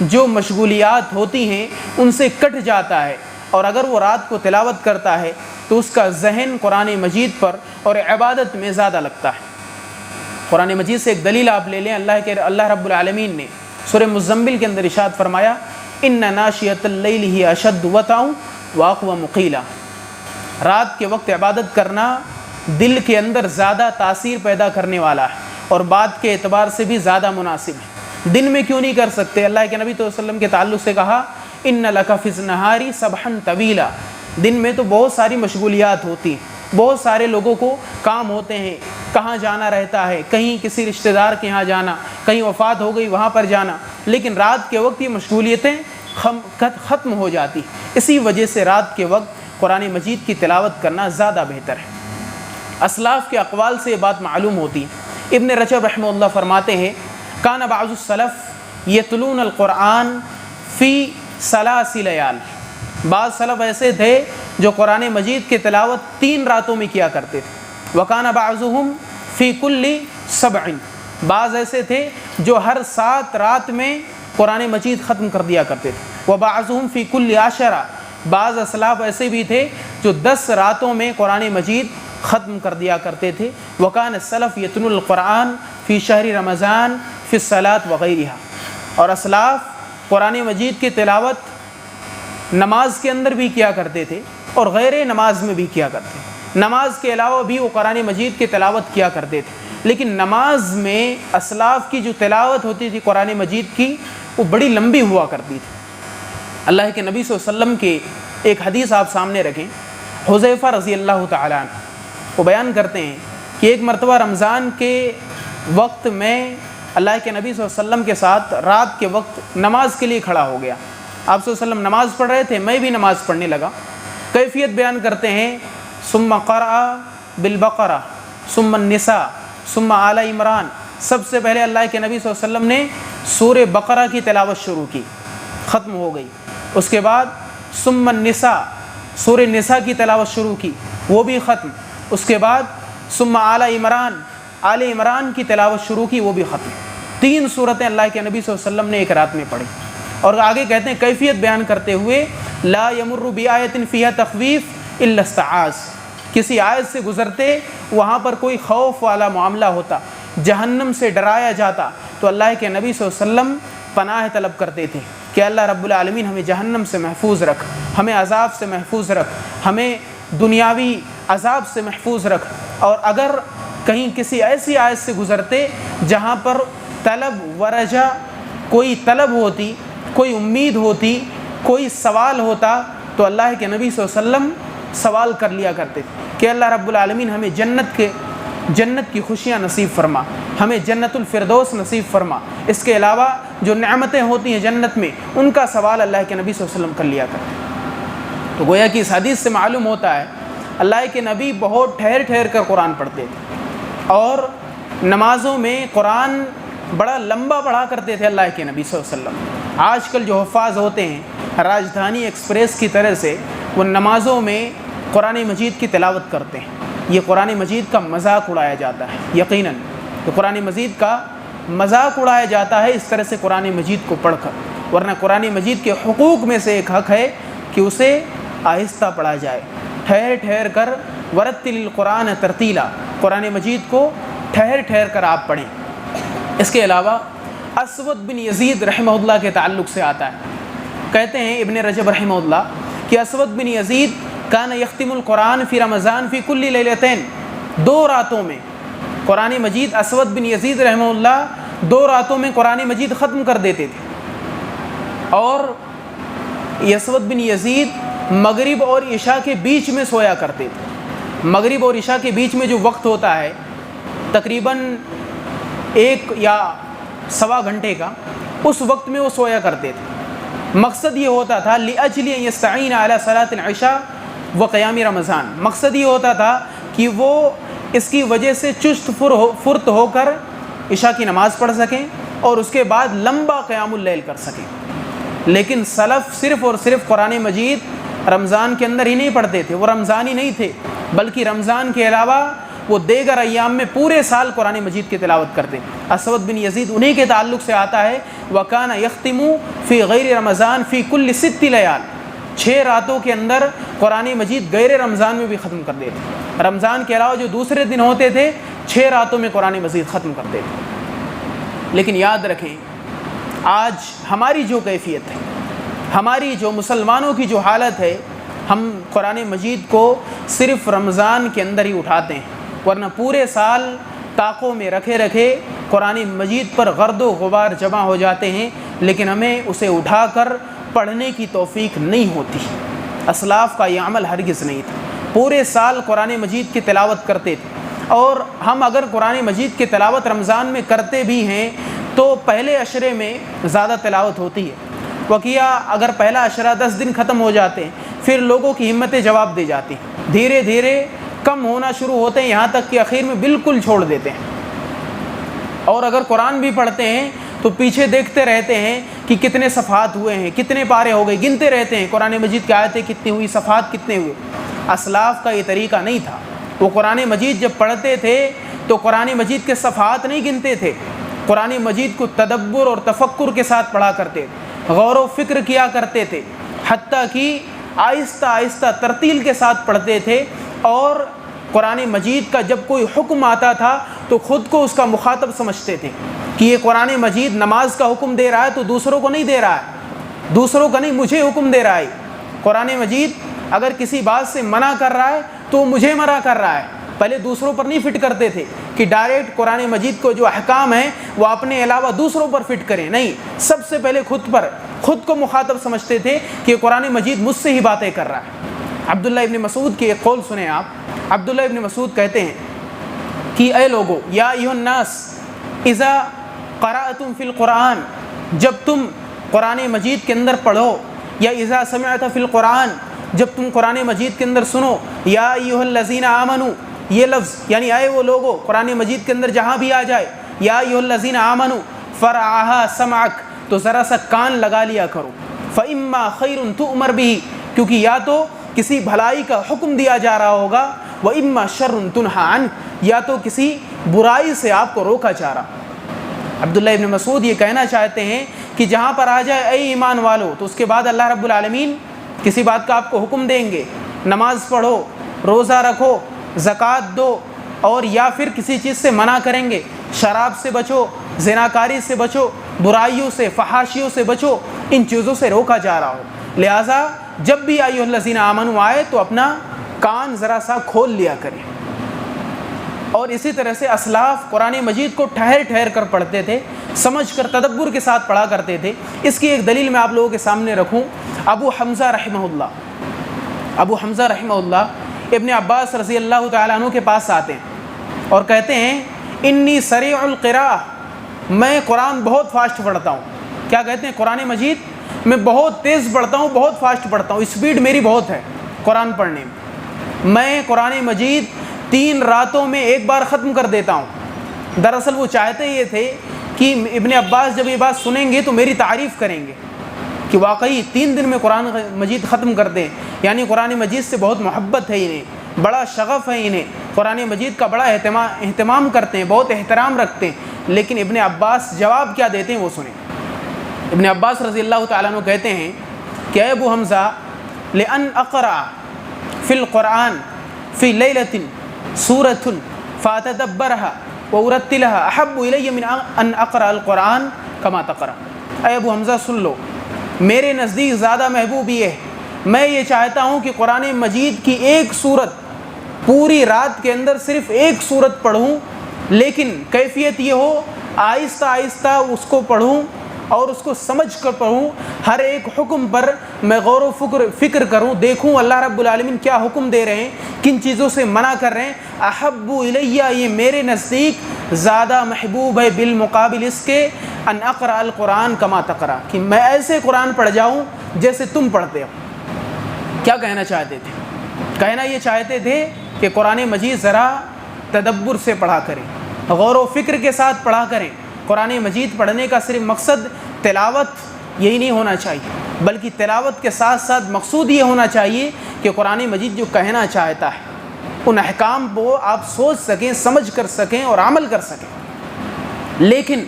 جو مشغولیات ہوتی ہیں ان سے کٹ جاتا ہے، اور اگر وہ رات کو تلاوت کرتا ہے تو اس کا ذہن قرآن مجید پر اور عبادت میں زیادہ لگتا ہے۔ قرآن مجید سے ایک دلیل آپ لے لیں، اللہ رب العالمین نے سورہ مزمل کے اندر ارشاد فرمایا ان ناشئۃ اللیل ہی اشد وطئا واقوم قیلا، رات کے وقت عبادت کرنا دل کے اندر زیادہ تاثیر پیدا کرنے والا ہے اور بات کے اعتبار سے بھی زیادہ مناسب ہے۔ دن میں کیوں نہیں کر سکتے؟ اللہ کے نبی صلی اللہ علیہ وسلم کے تعلق سے کہا ان لک فی النہار سبحا طویلا، دن میں تو بہت ساری مشغولیات ہوتی ہیں، بہت سارے لوگوں کو کام ہوتے ہیں، کہاں جانا رہتا ہے، کہیں کسی رشتہ دار کے یہاں جانا، کہیں وفات ہو گئی وہاں پر جانا، لیکن رات کے وقت یہ مشغولیتیں ختم ہو جاتی، اسی وجہ سے رات کے وقت قرآن مجید کی تلاوت کرنا زیادہ بہتر ہے۔ اسلاف کے اقوال سے یہ بات معلوم ہوتی ہے۔ ابن رجب رحمہ اللہ فرماتے ہیں کان بعض السلف یتلون القرآن فی ثلاث لیال، بعض سلف ایسے تھے جو قرآن مجید کی تلاوت 3 راتوں میں کیا کرتے تھے، وکان بعضهم فی کل 7، بعض ایسے تھے جو ہر 7 رات میں قرآن مجید ختم کر دیا کرتے تھے، وبعضهم فی کل 10، بعض اسلاف ایسے بھی تھے جو 10 راتوں میں قرآن مجید ختم کر دیا کرتے تھے، وکان السلف یتلون القرآن فی شہر رمضان فی الصلاۃ وغیرہا، اور اسلاف قرآن مجید کی تلاوت نماز کے اندر بھی کیا کرتے تھے اور غیر نماز میں بھی کیا کرتے تھے، نماز کے علاوہ بھی وہ قرآن مجید کی تلاوت کیا کرتے تھے، لیکن نماز میں اسلاف کی جو تلاوت ہوتی تھی قرآن مجید کی وہ بڑی لمبی ہوا کرتی تھی۔ اللہ کے نبی صلی اللہ علیہ وسلم کی ایک حدیث آپ سامنے رکھیں، حذیفہ رضی اللہ تعالیٰ عنہ وہ بیان کرتے ہیں کہ ایک مرتبہ رمضان کے وقت میں اللہ کے نبی صلی اللہ علیہ وسلم کے ساتھ رات کے وقت نماز کے لیے کھڑا ہو گیا، آپ صلی اللہ علیہ وسلم نماز پڑھ رہے تھے، میں بھی نماز پڑھنے لگا، کیفیت بیان کرتے ہیں، ثم قرأ بالبقرہ ثم النساء ثم آل عمران، سب سے پہلے اللہ کے نبی صلی اللہ علیہ وسلم نے سورہ بقرہ کی تلاوت شروع کی، ختم ہو گئی، اس کے بعد ثم النساء، سورہ نساء کی تلاوت شروع کی، وہ بھی ختم، اس کے بعد ثم آل عمران، آل عمران کی تلاوت شروع کی، وہ بھی ختم، 3 سورتیں اللہ کے نبی صلی اللہ علیہ وسلم نے ایک رات میں پڑھی، اور آگے کہتے ہیں کیفیت بیان کرتے ہوئے، لا یمر بآیۃ فیہا تخویف الا استعاذ، کسی آیت سے گزرتے وہاں پر کوئی خوف والا معاملہ ہوتا، جہنم سے ڈرایا جاتا تو اللہ کے نبی صلی اللہ علیہ وسلم پناہ طلب کرتے تھے کہ اللہ رب العالمین ہمیں جہنم سے محفوظ رکھ، ہمیں عذاب سے محفوظ رکھ، ہمیں دنیاوی عذاب سے محفوظ رکھ، اور اگر کہیں کسی ایسی آیت سے گزرتے جہاں پر طلب ورجا، کوئی طلب ہوتی، کوئی امید ہوتی، کوئی سوال ہوتا، تو اللہ کے نبی صلی اللہ علیہ وسلم سوال کر لیا کرتے تھے کہ اللہ رب العالمین ہمیں جنت کی خوشیاں نصیب فرما، ہمیں جنت الفردوس نصیب فرما، اس کے علاوہ جو نعمتیں ہوتی ہیں جنت میں ان کا سوال اللہ کے نبی صلی اللہ علیہ وسلم کر لیا کرتے۔ تو گویا کہ اس حدیث سے معلوم ہوتا ہے اللہ کے نبی بہت ٹھہر ٹھہر کر قرآن پڑھتے تھے، اور نمازوں میں قرآن بڑا لمبا پڑھا کرتے تھے اللہ کے نبی صلی اللہ علیہ وسلم۔ آج کل جو حفاظ ہوتے ہیں راجدھانی ایکسپریس کی طرح سے وہ نمازوں میں قرآن مجید کی تلاوت کرتے ہیں، یہ قرآن مجید کا مذاق اڑایا جاتا ہے، یقیناً تو قرآن مجید کا مذاق اڑایا جاتا ہے اس طرح سے قرآن مجید کو پڑھ کر، ورنہ قرآن مجید کے حقوق میں سے ایک حق ہے کہ اسے آہستہ پڑھا جائے، ٹھہر ٹھہر کر، ورتل القرآن ترتیلا، قرآن مجید کو ٹھہر ٹھہر کر آپ پڑھیں۔ اس کے علاوہ اسود بن یزید رحمہ اللہ کے تعلق سے آتا ہے، کہتے ہیں ابن رجب رحمہ اللہ کہ اسود بن یزید کان یختم القرآن فی رمضان فی کل لیلتین، 2 راتوں میں قرآن مجید، اسود بن یزید رحمہ اللہ 2 راتوں میں قرآن مجید ختم کر دیتے تھے، اور اسود بن یزید مغرب اور عشاء کے بیچ میں سویا کرتے تھے، مغرب اور عشاء کے بیچ میں جو وقت ہوتا ہے تقریباً 1 یا سوا گھنٹے کا، اس وقت میں وہ سویا کرتے تھے، مقصد یہ ہوتا تھا لِأَجْلِ أَن يَسْتَعِينَ عَلَى صَلَاةِ الْعِشَاءِ وَقِيَامِ رمضان، مقصد یہ ہوتا تھا کہ وہ اس کی وجہ سے چست فرت ہو کر عشاء کی نماز پڑھ سکیں اور اس کے بعد لمبا قیام اللیل کر سکیں۔ لیکن سلف صرف اور صرف قرآن مجید رمضان کے اندر ہی نہیں پڑھتے تھے، وہ رمضانی نہیں تھے بلکہ رمضان کے علاوہ وہ دیگر ایام میں پورے سال قرآن مجید کی تلاوت کرتے۔ اسود بن یزید انہی کے تعلق سے آتا ہے وَكَانَ يَخْتِمُ فِي غَيْرِ رمضان فِي كُلِّ 6 لیال، 6 راتوں کے اندر قرآن مجید غیر رمضان میں بھی ختم کر دیتے، رمضان کے علاوہ جو دوسرے دن ہوتے تھے 6 راتوں میں قرآن مجید ختم کر دیتے۔ لیکن یاد رکھیں آج ہماری جو کیفیت ہے، ہماری جو مسلمانوں کی جو حالت ہے، ہم قرآن مجید کو صرف رمضان کے اندر ہی اٹھاتے ہیں، ورنہ پورے سال طاقوں میں رکھے رکھے قرآن مجید پر گرد و غبار جمع ہو جاتے ہیں، لیکن ہمیں اسے اٹھا کر پڑھنے کی توفیق نہیں ہوتی۔ اسلاف کا یہ عمل ہرگز نہیں تھا، پورے سال قرآن مجید کی تلاوت کرتے تھے، اور ہم اگر قرآن مجید کی تلاوت رمضان میں کرتے بھی ہیں تو پہلے عشرے میں زیادہ تلاوت ہوتی ہے، وقیہ اگر پہلا عشرہ 10 دن ختم ہو جاتے ہیں پھر لوگوں کی ہمتیں جواب دے جاتی ہیں، دھیرے دھیرے کم ہونا شروع ہوتے ہیں، یہاں تک کہ اخیر میں بالکل چھوڑ دیتے ہیں، اور اگر قرآن بھی پڑھتے ہیں تو پیچھے دیکھتے رہتے ہیں کہ کتنے صفحات ہوئے ہیں، کتنے پارے ہو گئے، گنتے رہتے ہیں قرآن مجید کی آیتیں کتنی ہوئی، صفحات کتنے ہوئے۔ اسلاف کا یہ طریقہ نہیں تھا، وہ قرآن مجید جب پڑھتے تھے تو قرآن مجید کے صفحات نہیں گنتے تھے، قرآن مجید کو تدبر اور تفکر کے ساتھ پڑھا کرتے تھے، غور و فکر کیا کرتے تھے، حتیٰ کہ آہستہ آہستہ ترتیل کے ساتھ پڑھتے تھے، اور قرآن مجید کا جب کوئی حکم آتا تھا تو خود کو اس کا مخاطب سمجھتے تھے کہ یہ قرآن مجید نماز کا حکم دے رہا ہے تو دوسروں کو نہیں دے رہا ہے، دوسروں کا نہیں، مجھے حکم دے رہا ہے۔ قرآن مجید اگر کسی بات سے منع کر رہا ہے تو مجھے منع کر رہا ہے۔ پہلے دوسروں پر نہیں فٹ کرتے تھے کہ ڈائریکٹ قرآن مجید کو جو احکام ہیں وہ اپنے علاوہ دوسروں پر فٹ کریں، نہیں، سب سے پہلے خود کو مخاطب سمجھتے تھے کہ قرآن مجید مجھ سے ہی باتیں کر رہا ہے۔ عبداللہ ابن مسعود کی ایک قول سنیں آپ۔ عبداللہ ابن مسعود کہتے ہیں کہ اے لوگو، یا ایھا الناس اذا قرأتم فی القرآن، جب تم قرآن مجید کے اندر پڑھو، یا اذا سمعت فی القرآن، جب تم قرآن مجید کے اندر سنو، یا ایھا الذین آمنوا، یہ لفظ یعنی اے وہ لوگو، قرآن مجید کے اندر جہاں بھی آ جائے یا ایھا الذین آمنوا فرعھا سمعک، تو ذرا سا کان لگا لیا کرو، فإما خیر تؤمر بہ، کیونکہ یا تو کسی بھلائی کا حکم دیا جا رہا ہوگا، وإما شر تنہی عنہ، یا تو کسی برائی سے آپ کو روکا جا رہا۔ عبداللہ ابن مسعود یہ کہنا چاہتے ہیں کہ جہاں پر آ جائے اے ایمان والو، تو اس کے بعد اللہ رب العالمین کسی بات کا آپ کو حکم دیں گے، نماز پڑھو، روزہ رکھو، زکوٰۃ دو، اور یا پھر کسی چیز سے منع کریں گے، شراب سے بچو، زناکاری سے بچو، برائیوں سے، فحاشیوں سے بچو، ان چیزوں سے روکا جا رہا ہو، لہٰذا جب بھی ایھا الذین آمنوا آئے تو اپنا کان ذرا سا کھول لیا کریں۔ اور اسی طرح سے اسلاف قرآن مجید کو ٹھہر ٹھہر کر پڑھتے تھے، سمجھ کر تدبر کے ساتھ پڑھا کرتے تھے۔ اس کی ایک دلیل میں آپ لوگوں کے سامنے رکھوں۔ ابو حمزہ رحمہ اللہ ابن عباس رضی اللہ تعالیٰ عنہ کے پاس آتے ہیں اور کہتے ہیں انی سریع القراءہ، میں قرآن بہت فاسٹ پڑھتا ہوں۔ کیا کہتے ہیں؟ قرآن مجید میں بہت تیز پڑھتا ہوں، بہت فاسٹ پڑھتا ہوں، اسپیڈ میری بہت ہے قرآن پڑھنے میں قرآن مجید 3 راتوں میں ایک بار ختم کر دیتا ہوں۔ دراصل وہ چاہتے یہ تھے کہ ابن عباس جب یہ بات سنیں گے تو میری تعریف کریں گے کہ واقعی 3 دن میں قرآن مجید ختم کر دیں، یعنی قرآن مجید سے بہت محبت ہے انہیں، بڑا شغف ہے انہیں، قرآن مجید کا بڑا اہتمام کرتے ہیں، بہت احترام رکھتے ہیں۔ لیکن ابن عباس جواب کیا دیتے ہیں وہ سنیں۔ ابن عباس رضی اللہ تعالیٰ عنہ کہتے ہیں کہ اے ابو حمزہ، لأن اقرأ فی القرآن فی لیلۃ سورۃ فاتدبرها وارتلها احب الی من ان اقرأ القرآن کما تقرأ۔ اے ابو حمزہ سن لو، میرے نزدیک زیادہ محبوب یہ ہے، میں یہ چاہتا ہوں کہ قرآن مجید کی ایک سورت پوری رات کے اندر صرف ایک سورت پڑھوں، لیکن کیفیت یہ ہو آہستہ آہستہ اس کو پڑھوں اور اس کو سمجھ کر پڑھوں، ہر ایک حکم پر میں غور و فکر کروں، دیکھوں اللہ رب العالمین کیا حکم دے رہے ہیں، کن چیزوں سے منع کر رہے ہیں۔ احب الیہ، یہ میرے نزدیک زیادہ محبوب ہے بالمقابل اس کے، ان اقرأ القرآن کما تقرأ، کہ میں ایسے قرآن پڑھ جاؤں جیسے تم پڑھتے ہو۔ کیا کہنا چاہتے تھے؟ کہنا یہ چاہتے تھے کہ قرآن مجید ذرا تدبر سے پڑھا کریں، غور و فکر کے ساتھ پڑھا کریں۔ قرآن مجید پڑھنے کا صرف مقصد تلاوت یہی نہیں ہونا چاہیے، بلکہ تلاوت کے ساتھ ساتھ مقصود یہ ہونا چاہیے کہ قرآن مجید جو کہنا چاہتا ہے ان احکام کو آپ سوچ سکیں، سمجھ کر سکیں اور عمل کر سکیں۔ لیکن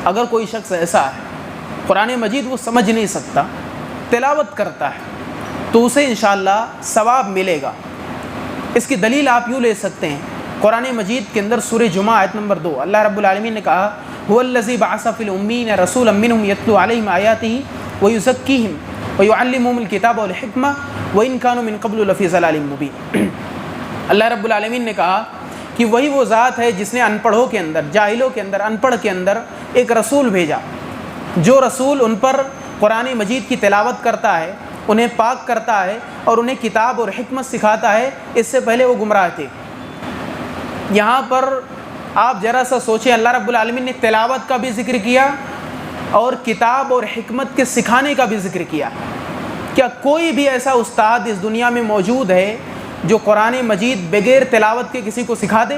اگر کوئی شخص ایسا ہے قرآن مجید وہ سمجھ نہیں سکتا، تلاوت کرتا ہے، تو اسے انشاءاللہ ثواب ملے گا۔ اس کی دلیل آپ یوں لے سکتے ہیں، قرآن مجید کے اندر سورہ جمعہ آیت نمبر 2 اللہ رب العالمین نے کہا هو الذی بعث فی الأمین رسولا منہم یتلو علیہم آیاتہ ویزکیہم ویعلمہم الکتاب والحکمہ وإن کانوا من قبل لفی ضلال مبین۔ اللہ رب العالمین نے کہا کہ وہی وہ ذات ہے جس نے ان پڑھوں کے اندر، جاہلوں کے اندر، ان پڑھ کے اندر ایک رسول بھیجا، جو رسول ان پر قرآن مجید کی تلاوت کرتا ہے، انہیں پاک کرتا ہے اور انہیں کتاب اور حکمت سکھاتا ہے۔ اس سے پہلے وہ گمراہ تھے۔ یہاں پر آپ ذرا سا سوچیں، اللہ رب العالمین نے تلاوت کا بھی ذکر کیا اور کتاب اور حکمت کے سکھانے کا بھی ذکر کیا۔ کیا کوئی بھی ایسا استاد اس دنیا میں موجود ہے جو قرآن مجید بغیر تلاوت کے کسی کو سکھا دے؟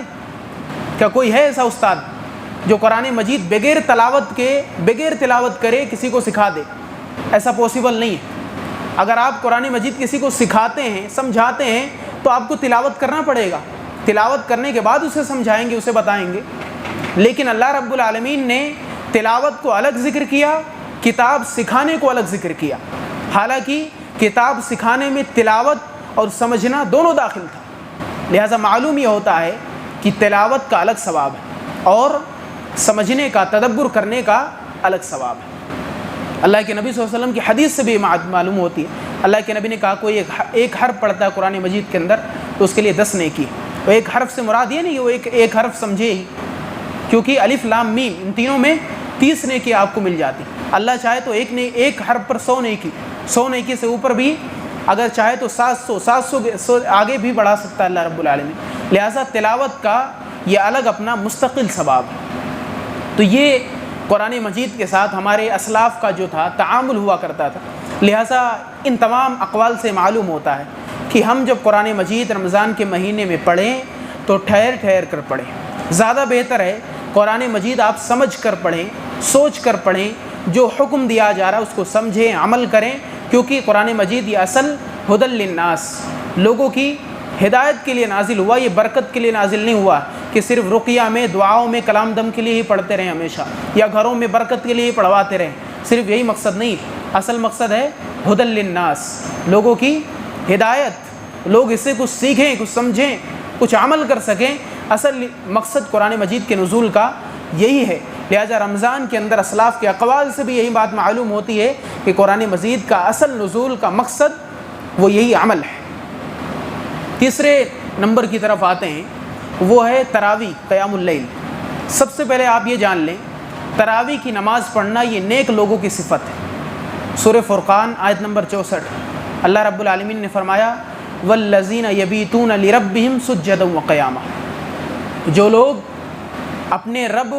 کیا کوئی ہے ایسا استاد؟ جو قرآن مجید بغیر تلاوت کرے کسی کو سکھا دے، ایسا پاسبل نہیں ہے۔ اگر آپ قرآن مجید کسی کو سکھاتے ہیں، سمجھاتے ہیں، تو آپ کو تلاوت کرنا پڑے گا، تلاوت کرنے کے بعد اسے سمجھائیں گے، اسے بتائیں گے۔ لیکن اللہ رب العالمین نے تلاوت کو الگ ذکر کیا، کتاب سکھانے کو الگ ذکر کیا، حالانکہ کتاب سکھانے میں تلاوت اور سمجھنا دونوں داخل تھا۔ لہٰذا معلوم یہ ہوتا ہے کہ تلاوت کا الگ ثواب ہے اور سمجھنے کا، تدبر کرنے کا الگ ثواب ہے۔ اللہ کے نبی صلی اللہ علیہ وسلم کی حدیث سے بھی معلوم ہوتی ہے، اللہ کے نبی نے کہا کوئی ایک حرف پڑھتا ہے قرآن مجید کے اندر تو اس کے لیے 10 نیکی۔ تو ایک حرف سے مراد یہ نہیں کہ وہ ایک حرف سمجھے ہی، کیونکہ الف لام میم ان تینوں میں 30 نیکی آپ کو مل جاتی۔ اللہ چاہے تو ایک حرف پر 100 نیکی، 100 نیکی سے اوپر بھی اگر چاہے تو 700 آگے بھی بڑھا سکتا ہے اللہ رب العالمین۔ لہٰذا تلاوت کا یہ الگ اپنا مستقل ثواب ہے۔ تو یہ قرآن مجید کے ساتھ ہمارے اسلاف کا جو تھا تعامل ہوا کرتا تھا۔ لہٰذا ان تمام اقوال سے معلوم ہوتا ہے کہ ہم جب قرآن مجید رمضان کے مہینے میں پڑھیں تو ٹھہر ٹھہر کر پڑھیں۔ زیادہ بہتر ہے قرآن مجید آپ سمجھ کر پڑھیں، سوچ کر پڑھیں، جو حکم دیا جا رہا ہے اس کو سمجھیں، عمل کریں، کیونکہ قرآن مجید یہ اصل ہدی للناس، لوگوں کی ہدایت کے لیے نازل ہوا، یہ برکت کے لیے نازل نہیں ہوا کہ صرف رقیہ میں، دعاؤں میں، کلام دم کے لیے ہی پڑھتے رہیں ہمیشہ، یا گھروں میں برکت کے لیے ہی پڑھواتے رہیں، صرف یہی مقصد نہیں۔ اصل مقصد ہے ہدی للناس، لوگوں کی ہدایت، لوگ اس سے کچھ سیکھیں، کچھ سمجھیں، کچھ عمل کر سکیں۔ اصل مقصد قرآن مجید کے نزول کا یہی ہے۔ لہٰذا رمضان کے اندر اسلاف کے اقوال سے بھی یہی بات معلوم ہوتی ہے کہ قرآن مجید کا اصل نزول کا مقصد وہ یہی عمل ہے۔ تیسرے نمبر کی طرف آتے ہیں، وہ ہے تراویح، قیام اللیل۔ سب سے پہلے آپ یہ جان لیں تراویح کی نماز پڑھنا یہ نیک لوگوں کی صفت ہے۔ سورہ فرقان آیت نمبر 64 اللہ رب العالمین نے فرمایا والذین یبیتون لربہم سجدا وقیاما، جو لوگ اپنے رب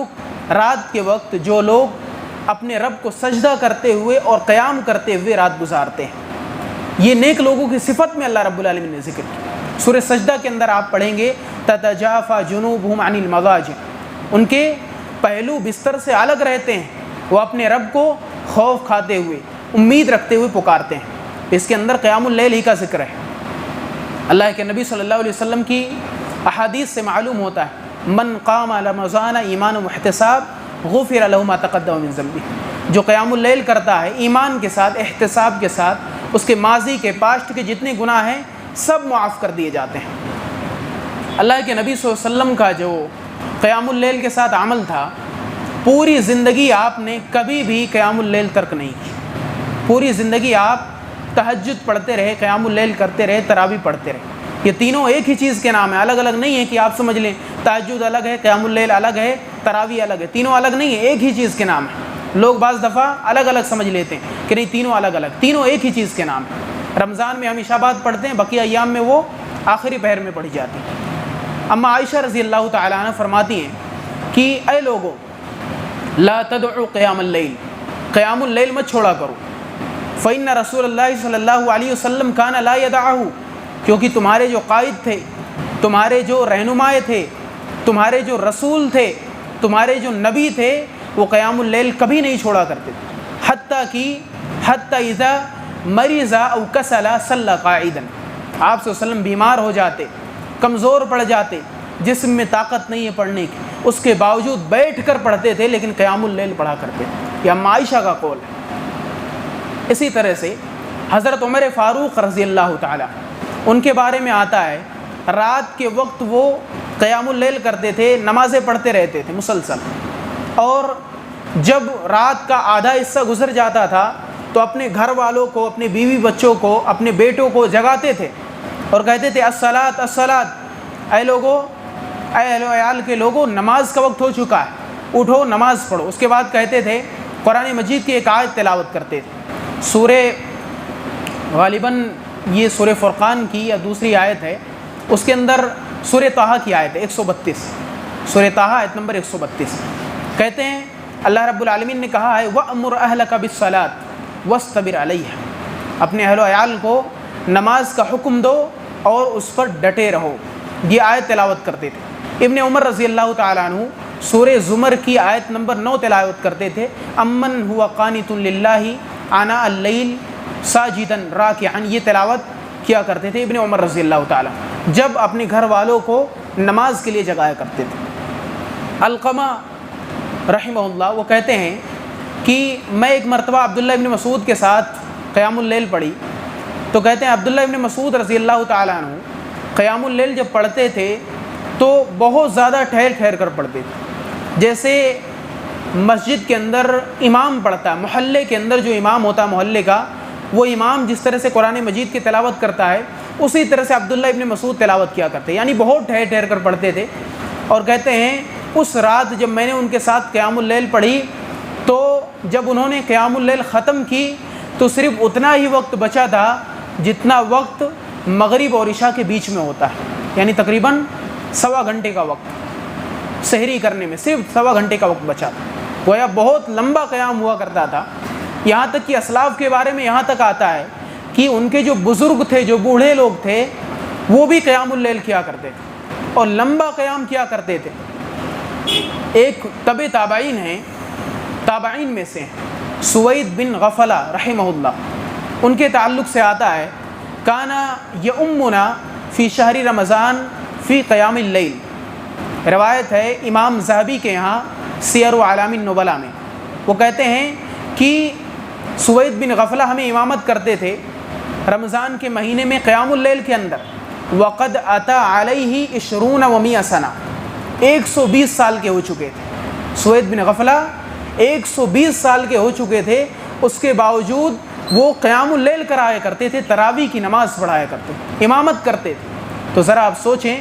رات کے وقت، جو لوگ اپنے رب کو سجدہ کرتے ہوئے اور قیام کرتے ہوئے رات گزارتے ہیں، یہ نیک لوگوں کی صفت میں اللہ رب العالمین نے ذکر کی۔ سورہ سجدہ کے اندر آپ پڑھیں گے تتجافى جنوبهم عن المضاجع، ان کے پہلو بستر سے الگ رہتے ہیں، وہ اپنے رب کو خوف کھاتے ہوئے، امید رکھتے ہوئے پکارتے ہیں۔ اس کے اندر قیام اللیل ہی کا ذکر ہے۔ اللہ کے نبی صلی اللہ علیہ وسلم کی احادیث سے معلوم ہوتا ہے من قام رمضان ایمان و احتساب غفر له ما تقدم من ذنبه، جو قیام اللیل کرتا ہے ایمان کے ساتھ، احتساب کے ساتھ، اس کے ماضی کے، پاسٹ کے جتنے گناہ ہیں سب معاف کر دیے جاتے ہیں۔ اللہ کے نبی صلی اللہ علیہ وسلم کا جو قیام اللیل کے ساتھ عمل تھا، پوری زندگی آپ نے کبھی بھی قیام اللیل ترک نہیں کی، پوری زندگی آپ تہجد پڑھتے رہے، قیام اللیل کرتے رہے، تراویح پڑھتے رہے۔ یہ تینوں ایک ہی چیز کے نام ہیں، الگ الگ نہیں ہے کہ آپ سمجھ لیں تہجد الگ ہے، قیام اللیل الگ ہے، تراویح الگ ہے، تینوں الگ نہیں ہے، ایک ہی چیز کے نام ہے۔ لوگ بعض دفعہ الگ الگ سمجھ لیتے ہیں کہ نہیں تینوں الگ الگ، تینوں ایک ہی چیز کے نام ہیں۔ رمضان میں ہم عشاء پڑھتے ہیں، بقیہ ایام میں وہ آخری پہر میں پڑھی جاتی ہیں۔ اما عائشہ رضی اللہ تعالیٰ عنہ فرماتی ہیں کہ اے لوگو لا تدعوا قیام اللیل، قیام اللیل مت چھوڑا کرو، فإن رسول اللہ صلی اللہ علیہ وسلم کان لا یدعہ، کیونکہ تمہارے جو قائد تھے، تمہارے جو رہنمائے تھے، تمہارے جو رسول تھے، تمہارے جو نبی تھے، وہ قیام اللیل کبھی نہیں چھوڑا کرتے تھے، حتی اذا مریض او کسل صلی قاعدا، آپ صلی اللہ علیہ وسلم بیمار ہو جاتے، کمزور پڑ جاتے، جسم میں طاقت نہیں ہے پڑھنے کی، اس کے باوجود بیٹھ کر پڑھتے تھے لیکن قیام اللیل پڑھا کرتے تھے۔ یہ اما عائشہ کا قول ہے۔ اسی طرح سے حضرت عمر فاروق رضی اللہ تعالیٰ، ان کے بارے میں آتا ہے رات کے وقت وہ قیام اللیل کرتے تھے، نمازیں پڑھتے رہتے تھے مسلسل، اور جب رات کا آدھا حصہ گزر جاتا تھا تو اپنے گھر والوں کو، اپنے بیوی بچوں کو، اپنے بیٹوں کو جگاتے تھے اور کہتے تھے الصلاۃ الصلاۃ، اے لوگو، اے اہل و عیال کے لوگوں، نماز کا وقت ہو چکا ہے، اٹھو نماز پڑھو۔ اس کے بعد کہتے تھے قرآن مجید کی ایک آیت تلاوت کرتے تھے، سورہ غالباً یہ سورہ فرقان کی یا دوسری آیت ہے، اس کے اندر سورہ طٰہٰ کی آیت ہے 132، سورہ طٰہٰ آیت نمبر 132۔ کہتے ہیں اللہ رب العالمین نے کہا ہے وَأْمُرْ أَهْلَكَ بِالصَّلَاةِ وَاسْتَبِرْ عَلَيْهَا، اپنے اہل و عیال کو نماز کا حکم دو اور اس پر ڈٹے رہو۔ یہ آیت تلاوت کرتے تھے۔ ابن عمر رضی اللہ تعالیٰ عنہ سورہ زمر کی آیت نمبر 9 تلاوت کرتے تھے، امن ہوا قانت للہ آناء اللیل ساجدا راکعا، یہ تلاوت کیا کرتے تھے ابن عمر رضی اللہ تعالیٰ جب اپنے گھر والوں کو نماز کے لیے جگایا کرتے تھے۔ علقمہ رحمہ اللہ وہ کہتے ہیں کہ میں ایک مرتبہ عبداللہ ابن مسعود کے ساتھ قیام اللیل پڑھی، تو کہتے ہیں عبداللہ ابن مسعود رضی اللہ تعالیٰ عنہ قیام اللیل جب پڑھتے تھے تو بہت زیادہ ٹھہر ٹھہر کر پڑھتے تھے، جیسے مسجد کے اندر امام پڑھتا ہے، محلے کے اندر جو امام ہوتا ہے محلے کا، وہ امام جس طرح سے قرآن مجید کی تلاوت کرتا ہے اسی طرح سے عبداللہ ابن مسعود تلاوت کیا کرتے، یعنی بہت ٹھہر ٹھہر کر پڑھتے تھے۔ اور کہتے ہیں اس رات جب میں نے ان کے ساتھ قیام اللیل پڑھی تو جب انہوں نے قیام اللیل ختم کی تو صرف اتنا ہی وقت بچا تھا جتنا وقت مغرب اور عشاء کے بیچ میں ہوتا ہے، یعنی تقریباً 1.25 گھنٹے کا وقت، سحری کرنے میں صرف 1.25 گھنٹے کا وقت بچا تھا، گویا بہت لمبا قیام ہوا کرتا تھا۔ یہاں تک کہ اسلاف کے بارے میں یہاں تک آتا ہے کہ ان کے جو بزرگ تھے، جو بوڑھے لوگ تھے، وہ بھی قیام اللیل کیا کرتے تھے اور لمبا قیام کیا کرتے تھے۔ ایک تبع تابعین ہیں، تابعین میں سے سوید بن غفلہ رحمہ اللہ، ان کے تعلق سے آتا ہے کانا یؤمنا فی شہر رمضان فی قیام اللیل، روایت ہے امام ذہبی کے یہاں سیر و اعلام النبلاء میں، وہ کہتے ہیں کہ سوید بن غفلہ ہمیں امامت کرتے تھے رمضان کے مہینے میں قیام اللیل کے اندر، وقد اتا علیہ 20 و 100 سنہ، 120 سال کے ہو چکے تھے سوید بن غفلہ، 120 سال کے ہو چکے تھے، اس کے باوجود وہ قیام اللیل کرایا کرتے تھے، تراویح کی نماز پڑھایا کرتے تھے، امامت کرتے تھے۔ تو ذرا آپ سوچیں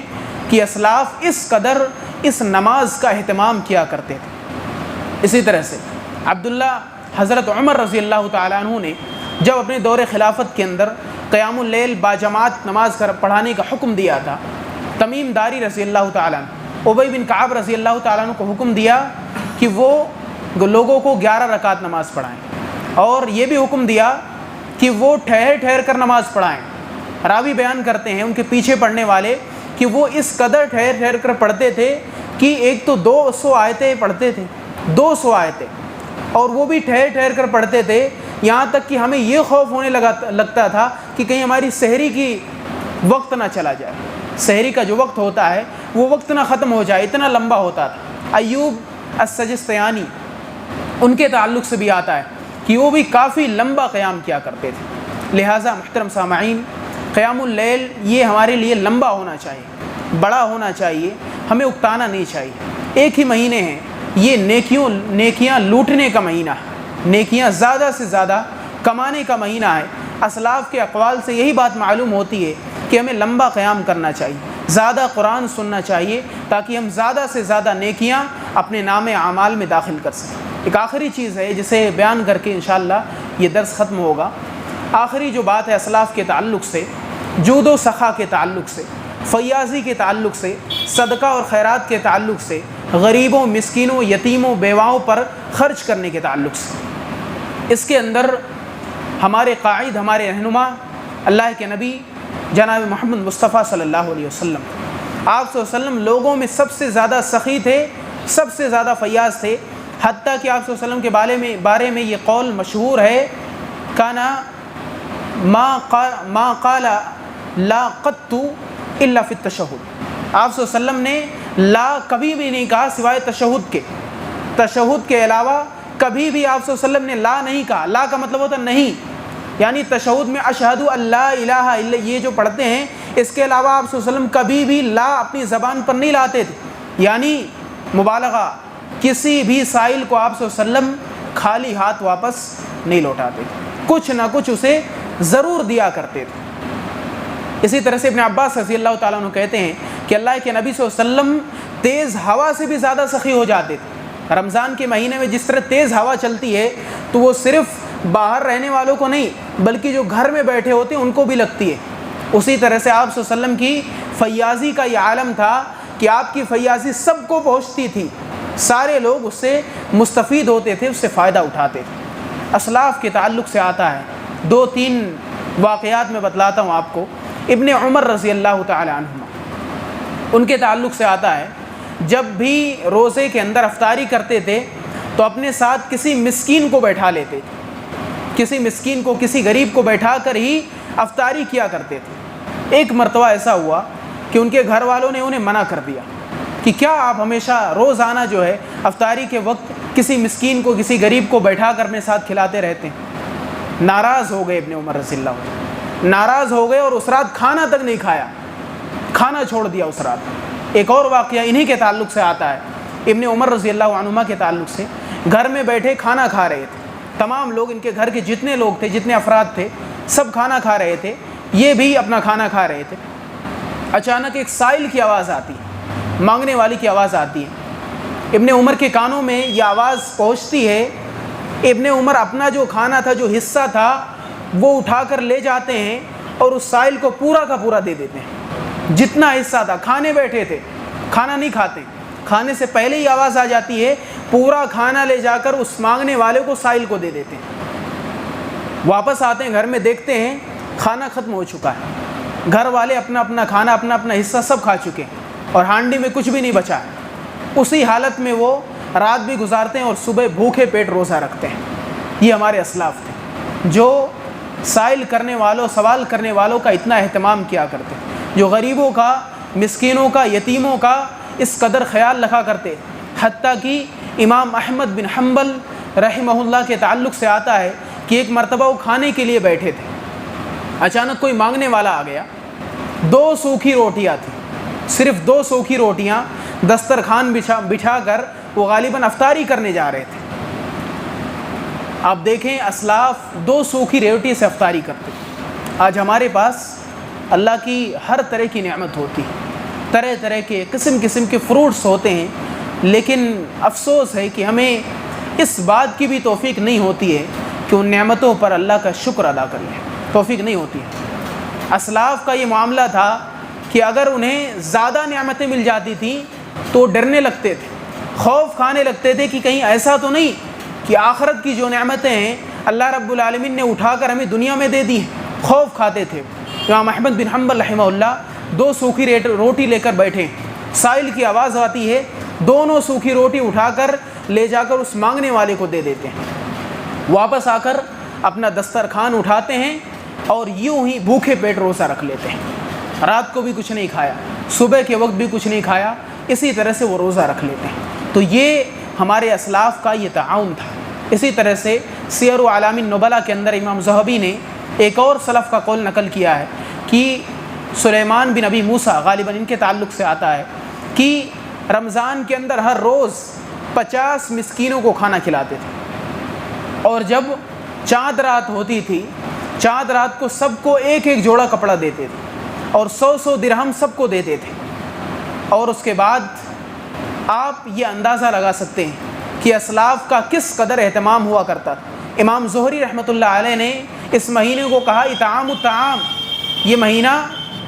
کہ اسلاف اس قدر اس نماز کا اہتمام کیا کرتے تھے۔ اسی طرح سے عبداللہ حضرت عمر رضی اللہ تعالیٰ عنہ نے جب اپنے دور خلافت کے اندر قیام اللیل باجماعت نماز پڑھانے کا حکم دیا تھا، تمیم داری رضی اللہ تعالیٰ عنہ، ابی بن کعب رضی اللہ تعالیٰ عنہ کو حکم دیا کہ وہ لوگوں کو 11 رکعت نماز پڑھائیں، اور یہ بھی حکم دیا کہ وہ ٹھہر ٹھہر کر نماز پڑھائیں۔ راوی بیان کرتے ہیں ان کے پیچھے پڑھنے والے کہ وہ اس قدر ٹھہر ٹھہر کر پڑھتے تھے کہ ایک تو 200 آیتیں پڑھتے تھے، 200 آیتیں، اور وہ بھی ٹھہر ٹھہر کر پڑھتے تھے، یہاں تک کہ ہمیں یہ خوف ہونے لگتا تھا کہ کہیں ہماری سحری کی وقت نہ چلا جائے، سحری کا جو وقت ہوتا ہے وہ وقت نہ ختم ہو جائے، اتنا لمبا ہوتا تھا۔ ایوب السجستیانی ان کے تعلق سے بھی آتا ہے کہ وہ بھی کافی لمبا قیام کیا کرتے تھے۔ لہٰذا محترم سامعین، قیام اللیل یہ ہمارے لیے لمبا ہونا چاہیے، بڑا ہونا چاہیے، ہمیں اکتانا نہیں چاہیے۔ ایک ہی مہینے ہیں، یہ نیکیاں لوٹنے کا مہینہ ہے، نیکیاں زیادہ سے زیادہ کمانے کا مہینہ ہے۔ اسلاف کے اقوال سے یہی بات معلوم ہوتی ہے کہ ہمیں لمبا قیام کرنا چاہیے، زیادہ قرآن سننا چاہیے، تاکہ ہم زیادہ سے زیادہ نیکیاں اپنے نام اعمال میں داخل کر سکیں۔ ایک آخری چیز ہے جسے بیان کر کے انشاءاللہ یہ درس ختم ہوگا۔ آخری جو بات ہے اسلاف کے تعلق سے، جود و سخا کے تعلق سے، فیاضی کے تعلق سے، صدقہ اور خیرات کے تعلق سے، غریبوں، مسکینوں، یتیموں، بیواؤں پر خرچ کرنے کے تعلق سے، اس کے اندر ہمارے قائد، ہمارے رہنما، اللہ کے نبی جناب محمد مصطفیٰ صلی اللہ علیہ وسلم، آپ صلی اللہ علیہ وسلم لوگوں میں سب سے زیادہ سخی تھے، سب سے زیادہ فیاض تھے، حتیٰ کہ آپ صلی اللہ علیہ وسلم کے بارے میں یہ قول مشہور ہے، کانا ما قال لا قط الا فی التشہد، آپ صلی اللہ علیہ وسلم نے لا کبھی بھی نہیں کہا سوائے تشہد کے، تشہد کے علاوہ کبھی بھی آپ صلی اللہ علیہ وسلم نے لا نہیں کہا۔ لا کا مطلب ہوتا نہیں، یعنی تشہد میں اشہد اللہ الہ الا یہ جو پڑھتے ہیں، اس کے علاوہ آپ صلی اللہ علیہ وسلم کبھی بھی لا اپنی زبان پر نہیں لاتے تھے، یعنی مبالغہ، کسی بھی سائل کو آپ صلی اللہ علیہ وسلم خالی ہاتھ واپس نہیں لوٹاتے تھے، کچھ نہ کچھ اسے ضرور دیا کرتے تھے۔ اسی طرح سے ابن عباس رضی اللہ تعالیٰ عنہ کہتے ہیں کہ اللہ کے نبی صلی اللہ علیہ وسلم تیز ہوا سے بھی زیادہ سخی ہو جاتے تھے۔ رمضان کے مہینے میں جس طرح تیز ہوا چلتی ہے تو وہ صرف باہر رہنے والوں کو نہیں بلکہ جو گھر میں بیٹھے ہوتے ہیں ان کو بھی لگتی ہے، اسی طرح سے آپ صلی اللہ علیہ وسلم کی فیاضی کا یہ عالم تھا کہ آپ کی فیاضی سب کو پہنچتی تھی، سارے لوگ اس سے مستفید ہوتے تھے، اس سے فائدہ اٹھاتے تھے۔ اسلاف کے تعلق سے آتا ہے، 2-3 واقعات میں بتلاتا ہوں آپ کو۔ ابن عمر رضی اللہ تعالی عنہما، ان کے تعلق سے آتا ہے جب بھی روزے کے اندر افطاری کرتے تھے تو اپنے ساتھ کسی مسکین کو بیٹھا لیتے تھے، کسی مسکین کو، کسی غریب کو بیٹھا کر ہی افطاری کیا کرتے تھے۔ ایک مرتبہ ایسا ہوا کہ ان کے گھر والوں نے انہیں منع کر دیا کہ کیا آپ ہمیشہ روزانہ جو ہے افطاری کے وقت کسی مسکین کو، کسی غریب کو بیٹھا کر اپنے ساتھ کھلاتے رہتے ہیں۔ ناراض ہو گئے ابن عمر رضی اللہ عنہ، ناراض ہو گئے اور اس رات کھانا تک نہیں کھایا، کھانا چھوڑ دیا اس رات۔ ایک اور واقعہ انہی کے تعلق سے آتا ہے، ابن عمر رضی اللہ عنہما کے تعلق سے۔ گھر میں بیٹھے کھانا کھا رہے تھے، تمام لوگ، ان کے گھر کے جتنے لوگ تھے، جتنے افراد تھے، سب کھانا کھا رہے تھے، یہ بھی اپنا کھانا کھا رہے تھے۔ اچانک ایک سائل کی آواز آتی ہے، مانگنے والی کی آواز آتی ہے۔ ابن عمر کے کانوں میں یہ آواز پہنچتی ہے، ابن عمر اپنا جو کھانا تھا، جو حصہ تھا، وہ اٹھا کر لے جاتے ہیں اور اس سائل کو پورا کا پورا دے دیتے ہیں۔ جتنا حصہ تھا، کھانے بیٹھے تھے، کھانا نہیں کھاتے، کھانے سے پہلے ہی آواز آ جاتی ہے، پورا کھانا لے جا کر اس مانگنے والے کو سائل کو دے دیتے ہیں۔ واپس آتے ہیں گھر میں، دیکھتے ہیں کھانا ختم ہو چکا ہے، گھر والے اپنا اپنا کھانا، اپنا اپنا حصہ سب کھا چکے ہیں اور ہانڈی میں کچھ بھی نہیں بچا ہے۔ اسی حالت میں وہ رات بھی گزارتے ہیں اور صبح بھوکے پیٹ روزہ رکھتے ہیں۔ یہ ہمارے اسلاف تھے جو سائل کرنے والوں، سوال کرنے والوں کا اتنا اہتمام کیا کرتے، جو غریبوں کا، مسکینوں کا، یتیموں کا اس قدر خیال رکھا کرتے، حتیٰ کہ امام احمد بن حنبل رحمہ اللہ کے تعلق سے آتا ہے کہ ایک مرتبہ وہ کھانے کے لیے بیٹھے تھے، اچانک کوئی مانگنے والا آ گیا، 2 سوکھی روٹیاں تھیں، صرف 2 سوکھی روٹیاں دسترخوان بچھا کر وہ غالباً افطاری کرنے جا رہے تھے۔ آپ دیکھیں اسلاف 2 سوکھی روٹی سے افطاری کرتے۔ آج ہمارے پاس اللہ کی ہر طرح کی نعمت ہوتی ہے، طرح طرح کے قسم قسم کے فروٹس ہوتے ہیں، لیکن افسوس ہے کہ ہمیں اس بات کی بھی توفیق نہیں ہوتی ہے کہ ان نعمتوں پر اللہ کا شکر ادا کر لیں، توفیق نہیں ہوتی ہے۔ اسلاف کا یہ معاملہ تھا کہ اگر انہیں زیادہ نعمتیں مل جاتی تھیں تو ڈرنے لگتے تھے، خوف کھانے لگتے تھے کہ کہیں ایسا تو نہیں کہ آخرت کی جو نعمتیں ہیں اللہ رب العالمین نے اٹھا کر ہمیں دنیا میں دے دی ہیں، خوف کھاتے تھے۔ امام احمد بن حنبل رحمہ اللہ 2 سوکھی روٹی لے کر بیٹھے، سائل کی آواز آتی ہے، دونوں سوکھی روٹی اٹھا کر لے جا کر اس مانگنے والے کو دے دیتے ہیں، واپس آ کر اپنا دسترخوان اٹھاتے ہیں اور یوں ہی بھوکے پیٹ روزہ رکھ لیتے ہیں۔ رات کو بھی کچھ نہیں کھایا، صبح کے وقت بھی کچھ نہیں کھایا، اسی طرح سے وہ روزہ رکھ لیتے ہیں۔ تو یہ ہمارے اسلاف کا یہ تعاون تھا۔ اسی طرح سے سیر اعلام النبلاء کے اندر امام ذہبی نے ایک اور سلف کا قول نقل کیا ہے کہ سلیمان بن ابی موسیٰ، غالباً ان کے تعلق سے آتا ہے کہ رمضان کے اندر ہر روز 50 مسکینوں کو کھانا کھلاتے تھے، اور جب چاند رات ہوتی تھی، چاند رات کو سب کو ایک ایک جوڑا کپڑا دیتے تھے اور 100 درہم سب کو دیتے تھے۔ اور اس کے بعد آپ یہ اندازہ لگا سکتے ہیں کہ اسلاف کا کس قدر اہتمام ہوا کرتا تھا۔ امام زہری رحمۃ اللہ علیہ نے اس مہینے کو کہا اطعام الطعام، یہ مہینہ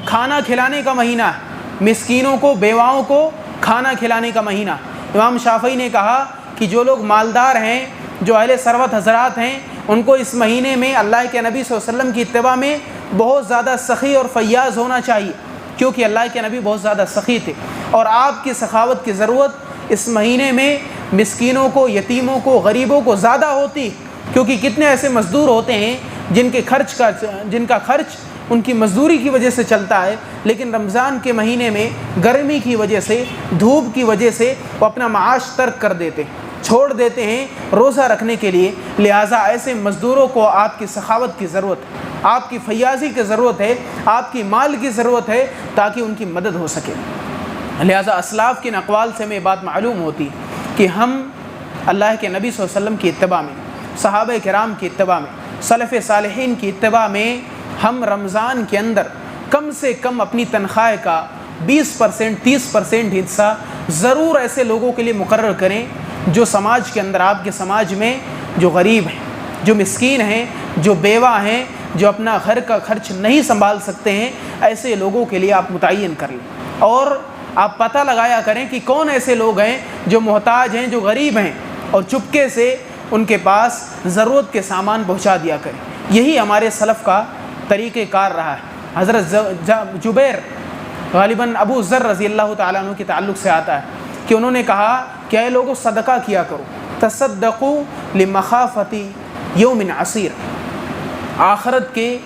کھانا کھلانے کا مہینہ ہے، مسکینوں کو، بیواؤں کو کھانا کھلانے کا مہینہ۔ امام شافعی نے کہا کہ جو لوگ مالدار ہیں، جو اہل ثروت حضرات ہیں، ان کو اس مہینے میں اللہ کے نبی صلی اللہ علیہ وسلم کی اتباع میں بہت زیادہ سخی اور فیاض ہونا چاہیے، کیونکہ اللہ کے نبی بہت زیادہ سخی تھے، اور آپ کی سخاوت کی ضرورت اس مہینے میں مسکینوں کو، یتیموں کو، غریبوں کو زیادہ ہوتی، کیونکہ کتنے ایسے مزدور ہوتے ہیں جن کا خرچ ان کی مزدوری کی وجہ سے چلتا ہے، لیکن رمضان کے مہینے میں گرمی کی وجہ سے، دھوپ کی وجہ سے وہ اپنا معاش ترک کر دیتے ہیں، چھوڑ دیتے ہیں روزہ رکھنے کے لیے۔ لہٰذا ایسے مزدوروں کو آپ کی سخاوت کی ضرورت ہے، آپ کی فیاضی کی ضرورت ہے، آپ کی مال کی ضرورت ہے، تاکہ ان کی مدد ہو سکے۔ لہٰذا اسلاف کے اقوال سے ہمیں بات معلوم ہوتی کہ ہم اللہ کے نبی صلی اللہ علیہ وسلم کی اتباع میں، صحابہ کرام کی اتباع میں، سلف صالحین کی اتباع میں، ہم رمضان کے اندر کم سے کم اپنی تنخواہ کا 20% 30% حصہ ضرور ایسے لوگوں کے لیے مقرر کریں جو سماج کے اندر، آپ کے سماج میں جو غریب ہیں، جو مسکین ہیں، جو بیوہ ہیں، جو اپنا گھر کا خرچ نہیں سنبھال سکتے ہیں، ایسے لوگوں کے لیے آپ متعین کر لیں، اور آپ پتہ لگایا کریں کہ کون ایسے لوگ ہیں جو محتاج ہیں، جو غریب ہیں، اور چپکے سے ان کے پاس ضرورت کے سامان پہنچا دیا کریں۔ یہی ہمارے سلف کا طریقہ کار رہا ہے۔ حضرت جبیر، غالباً ابو ذر رضی اللہ تعالیٰ عنہ کے تعلق سے آتا ہے کہ انہوں نے کہا کہ اے لوگوں صدقہ کیا کرو، تصدقوا لمخافت یوم عسیر، آخرت کے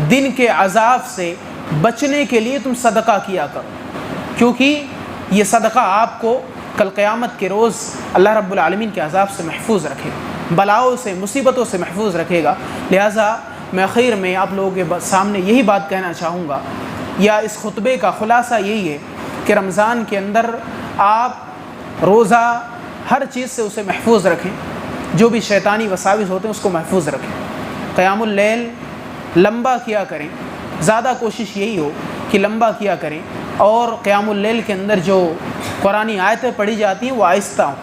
دن کے عذاب سے بچنے کے لیے تم صدقہ کیا کرو، کیونکہ یہ صدقہ آپ کو کل قیامت کے روز اللہ رب العالمین کے عذاب سے محفوظ رکھے گا، بلاؤں سے مصیبتوں سے محفوظ رکھے گا۔ لہٰذا میں آخر میں آپ لوگوں کے سامنے یہی بات کہنا چاہوں گا، یا اس خطبے کا خلاصہ یہی ہے کہ رمضان کے اندر آپ روزہ ہر چیز سے اسے محفوظ رکھیں، جو بھی شیطانی وساوس ہوتے ہیں اس کو محفوظ رکھیں، قیام اللیل لمبا کیا کریں، زیادہ کوشش یہی ہو کہ لمبا کیا کریں، اور قیام اللیل کے اندر جو قرآنی آیتیں پڑھی جاتی ہیں وہ آہستہ ہوں۔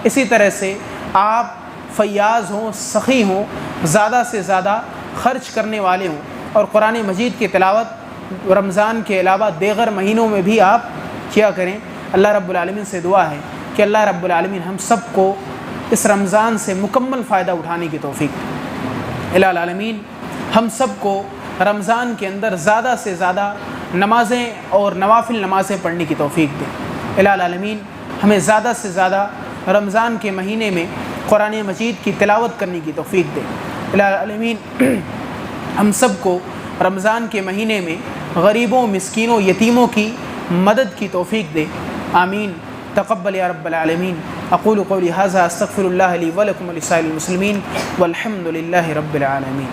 اسی طرح سے آپ فیاض ہوں، سخی ہوں، زیادہ سے زیادہ خرچ کرنے والے ہوں، اور قرآن مجید کی تلاوت رمضان کے علاوہ دیگر مہینوں میں بھی آپ کیا کریں۔ اللہ رب العالمین سے دعا ہے کہ اللہ رب العالمین ہم سب کو اس رمضان سے مکمل فائدہ اٹھانے کی توفیق دے۔ الہ العالمین ہم سب کو رمضان کے اندر زیادہ سے زیادہ نمازیں اور نوافل نمازیں پڑھنے کی توفیق دے۔ الہ العالمین ہمیں زیادہ سے زیادہ رمضان کے مہینے میں قرآن مجید کی تلاوت کرنے کی توفیق دے۔ الہ العالمین ہم سب کو رمضان کے مہینے میں غریبوں، مسکینوں، یتیموں کی مدد کی توفیق دے۔ آمین۔ تقبل یا رب العالمین۔ اقول قولی ھذا استغفر اللہ لی ولکم ولسائر المسلمین والحمد للہ رب العالمین۔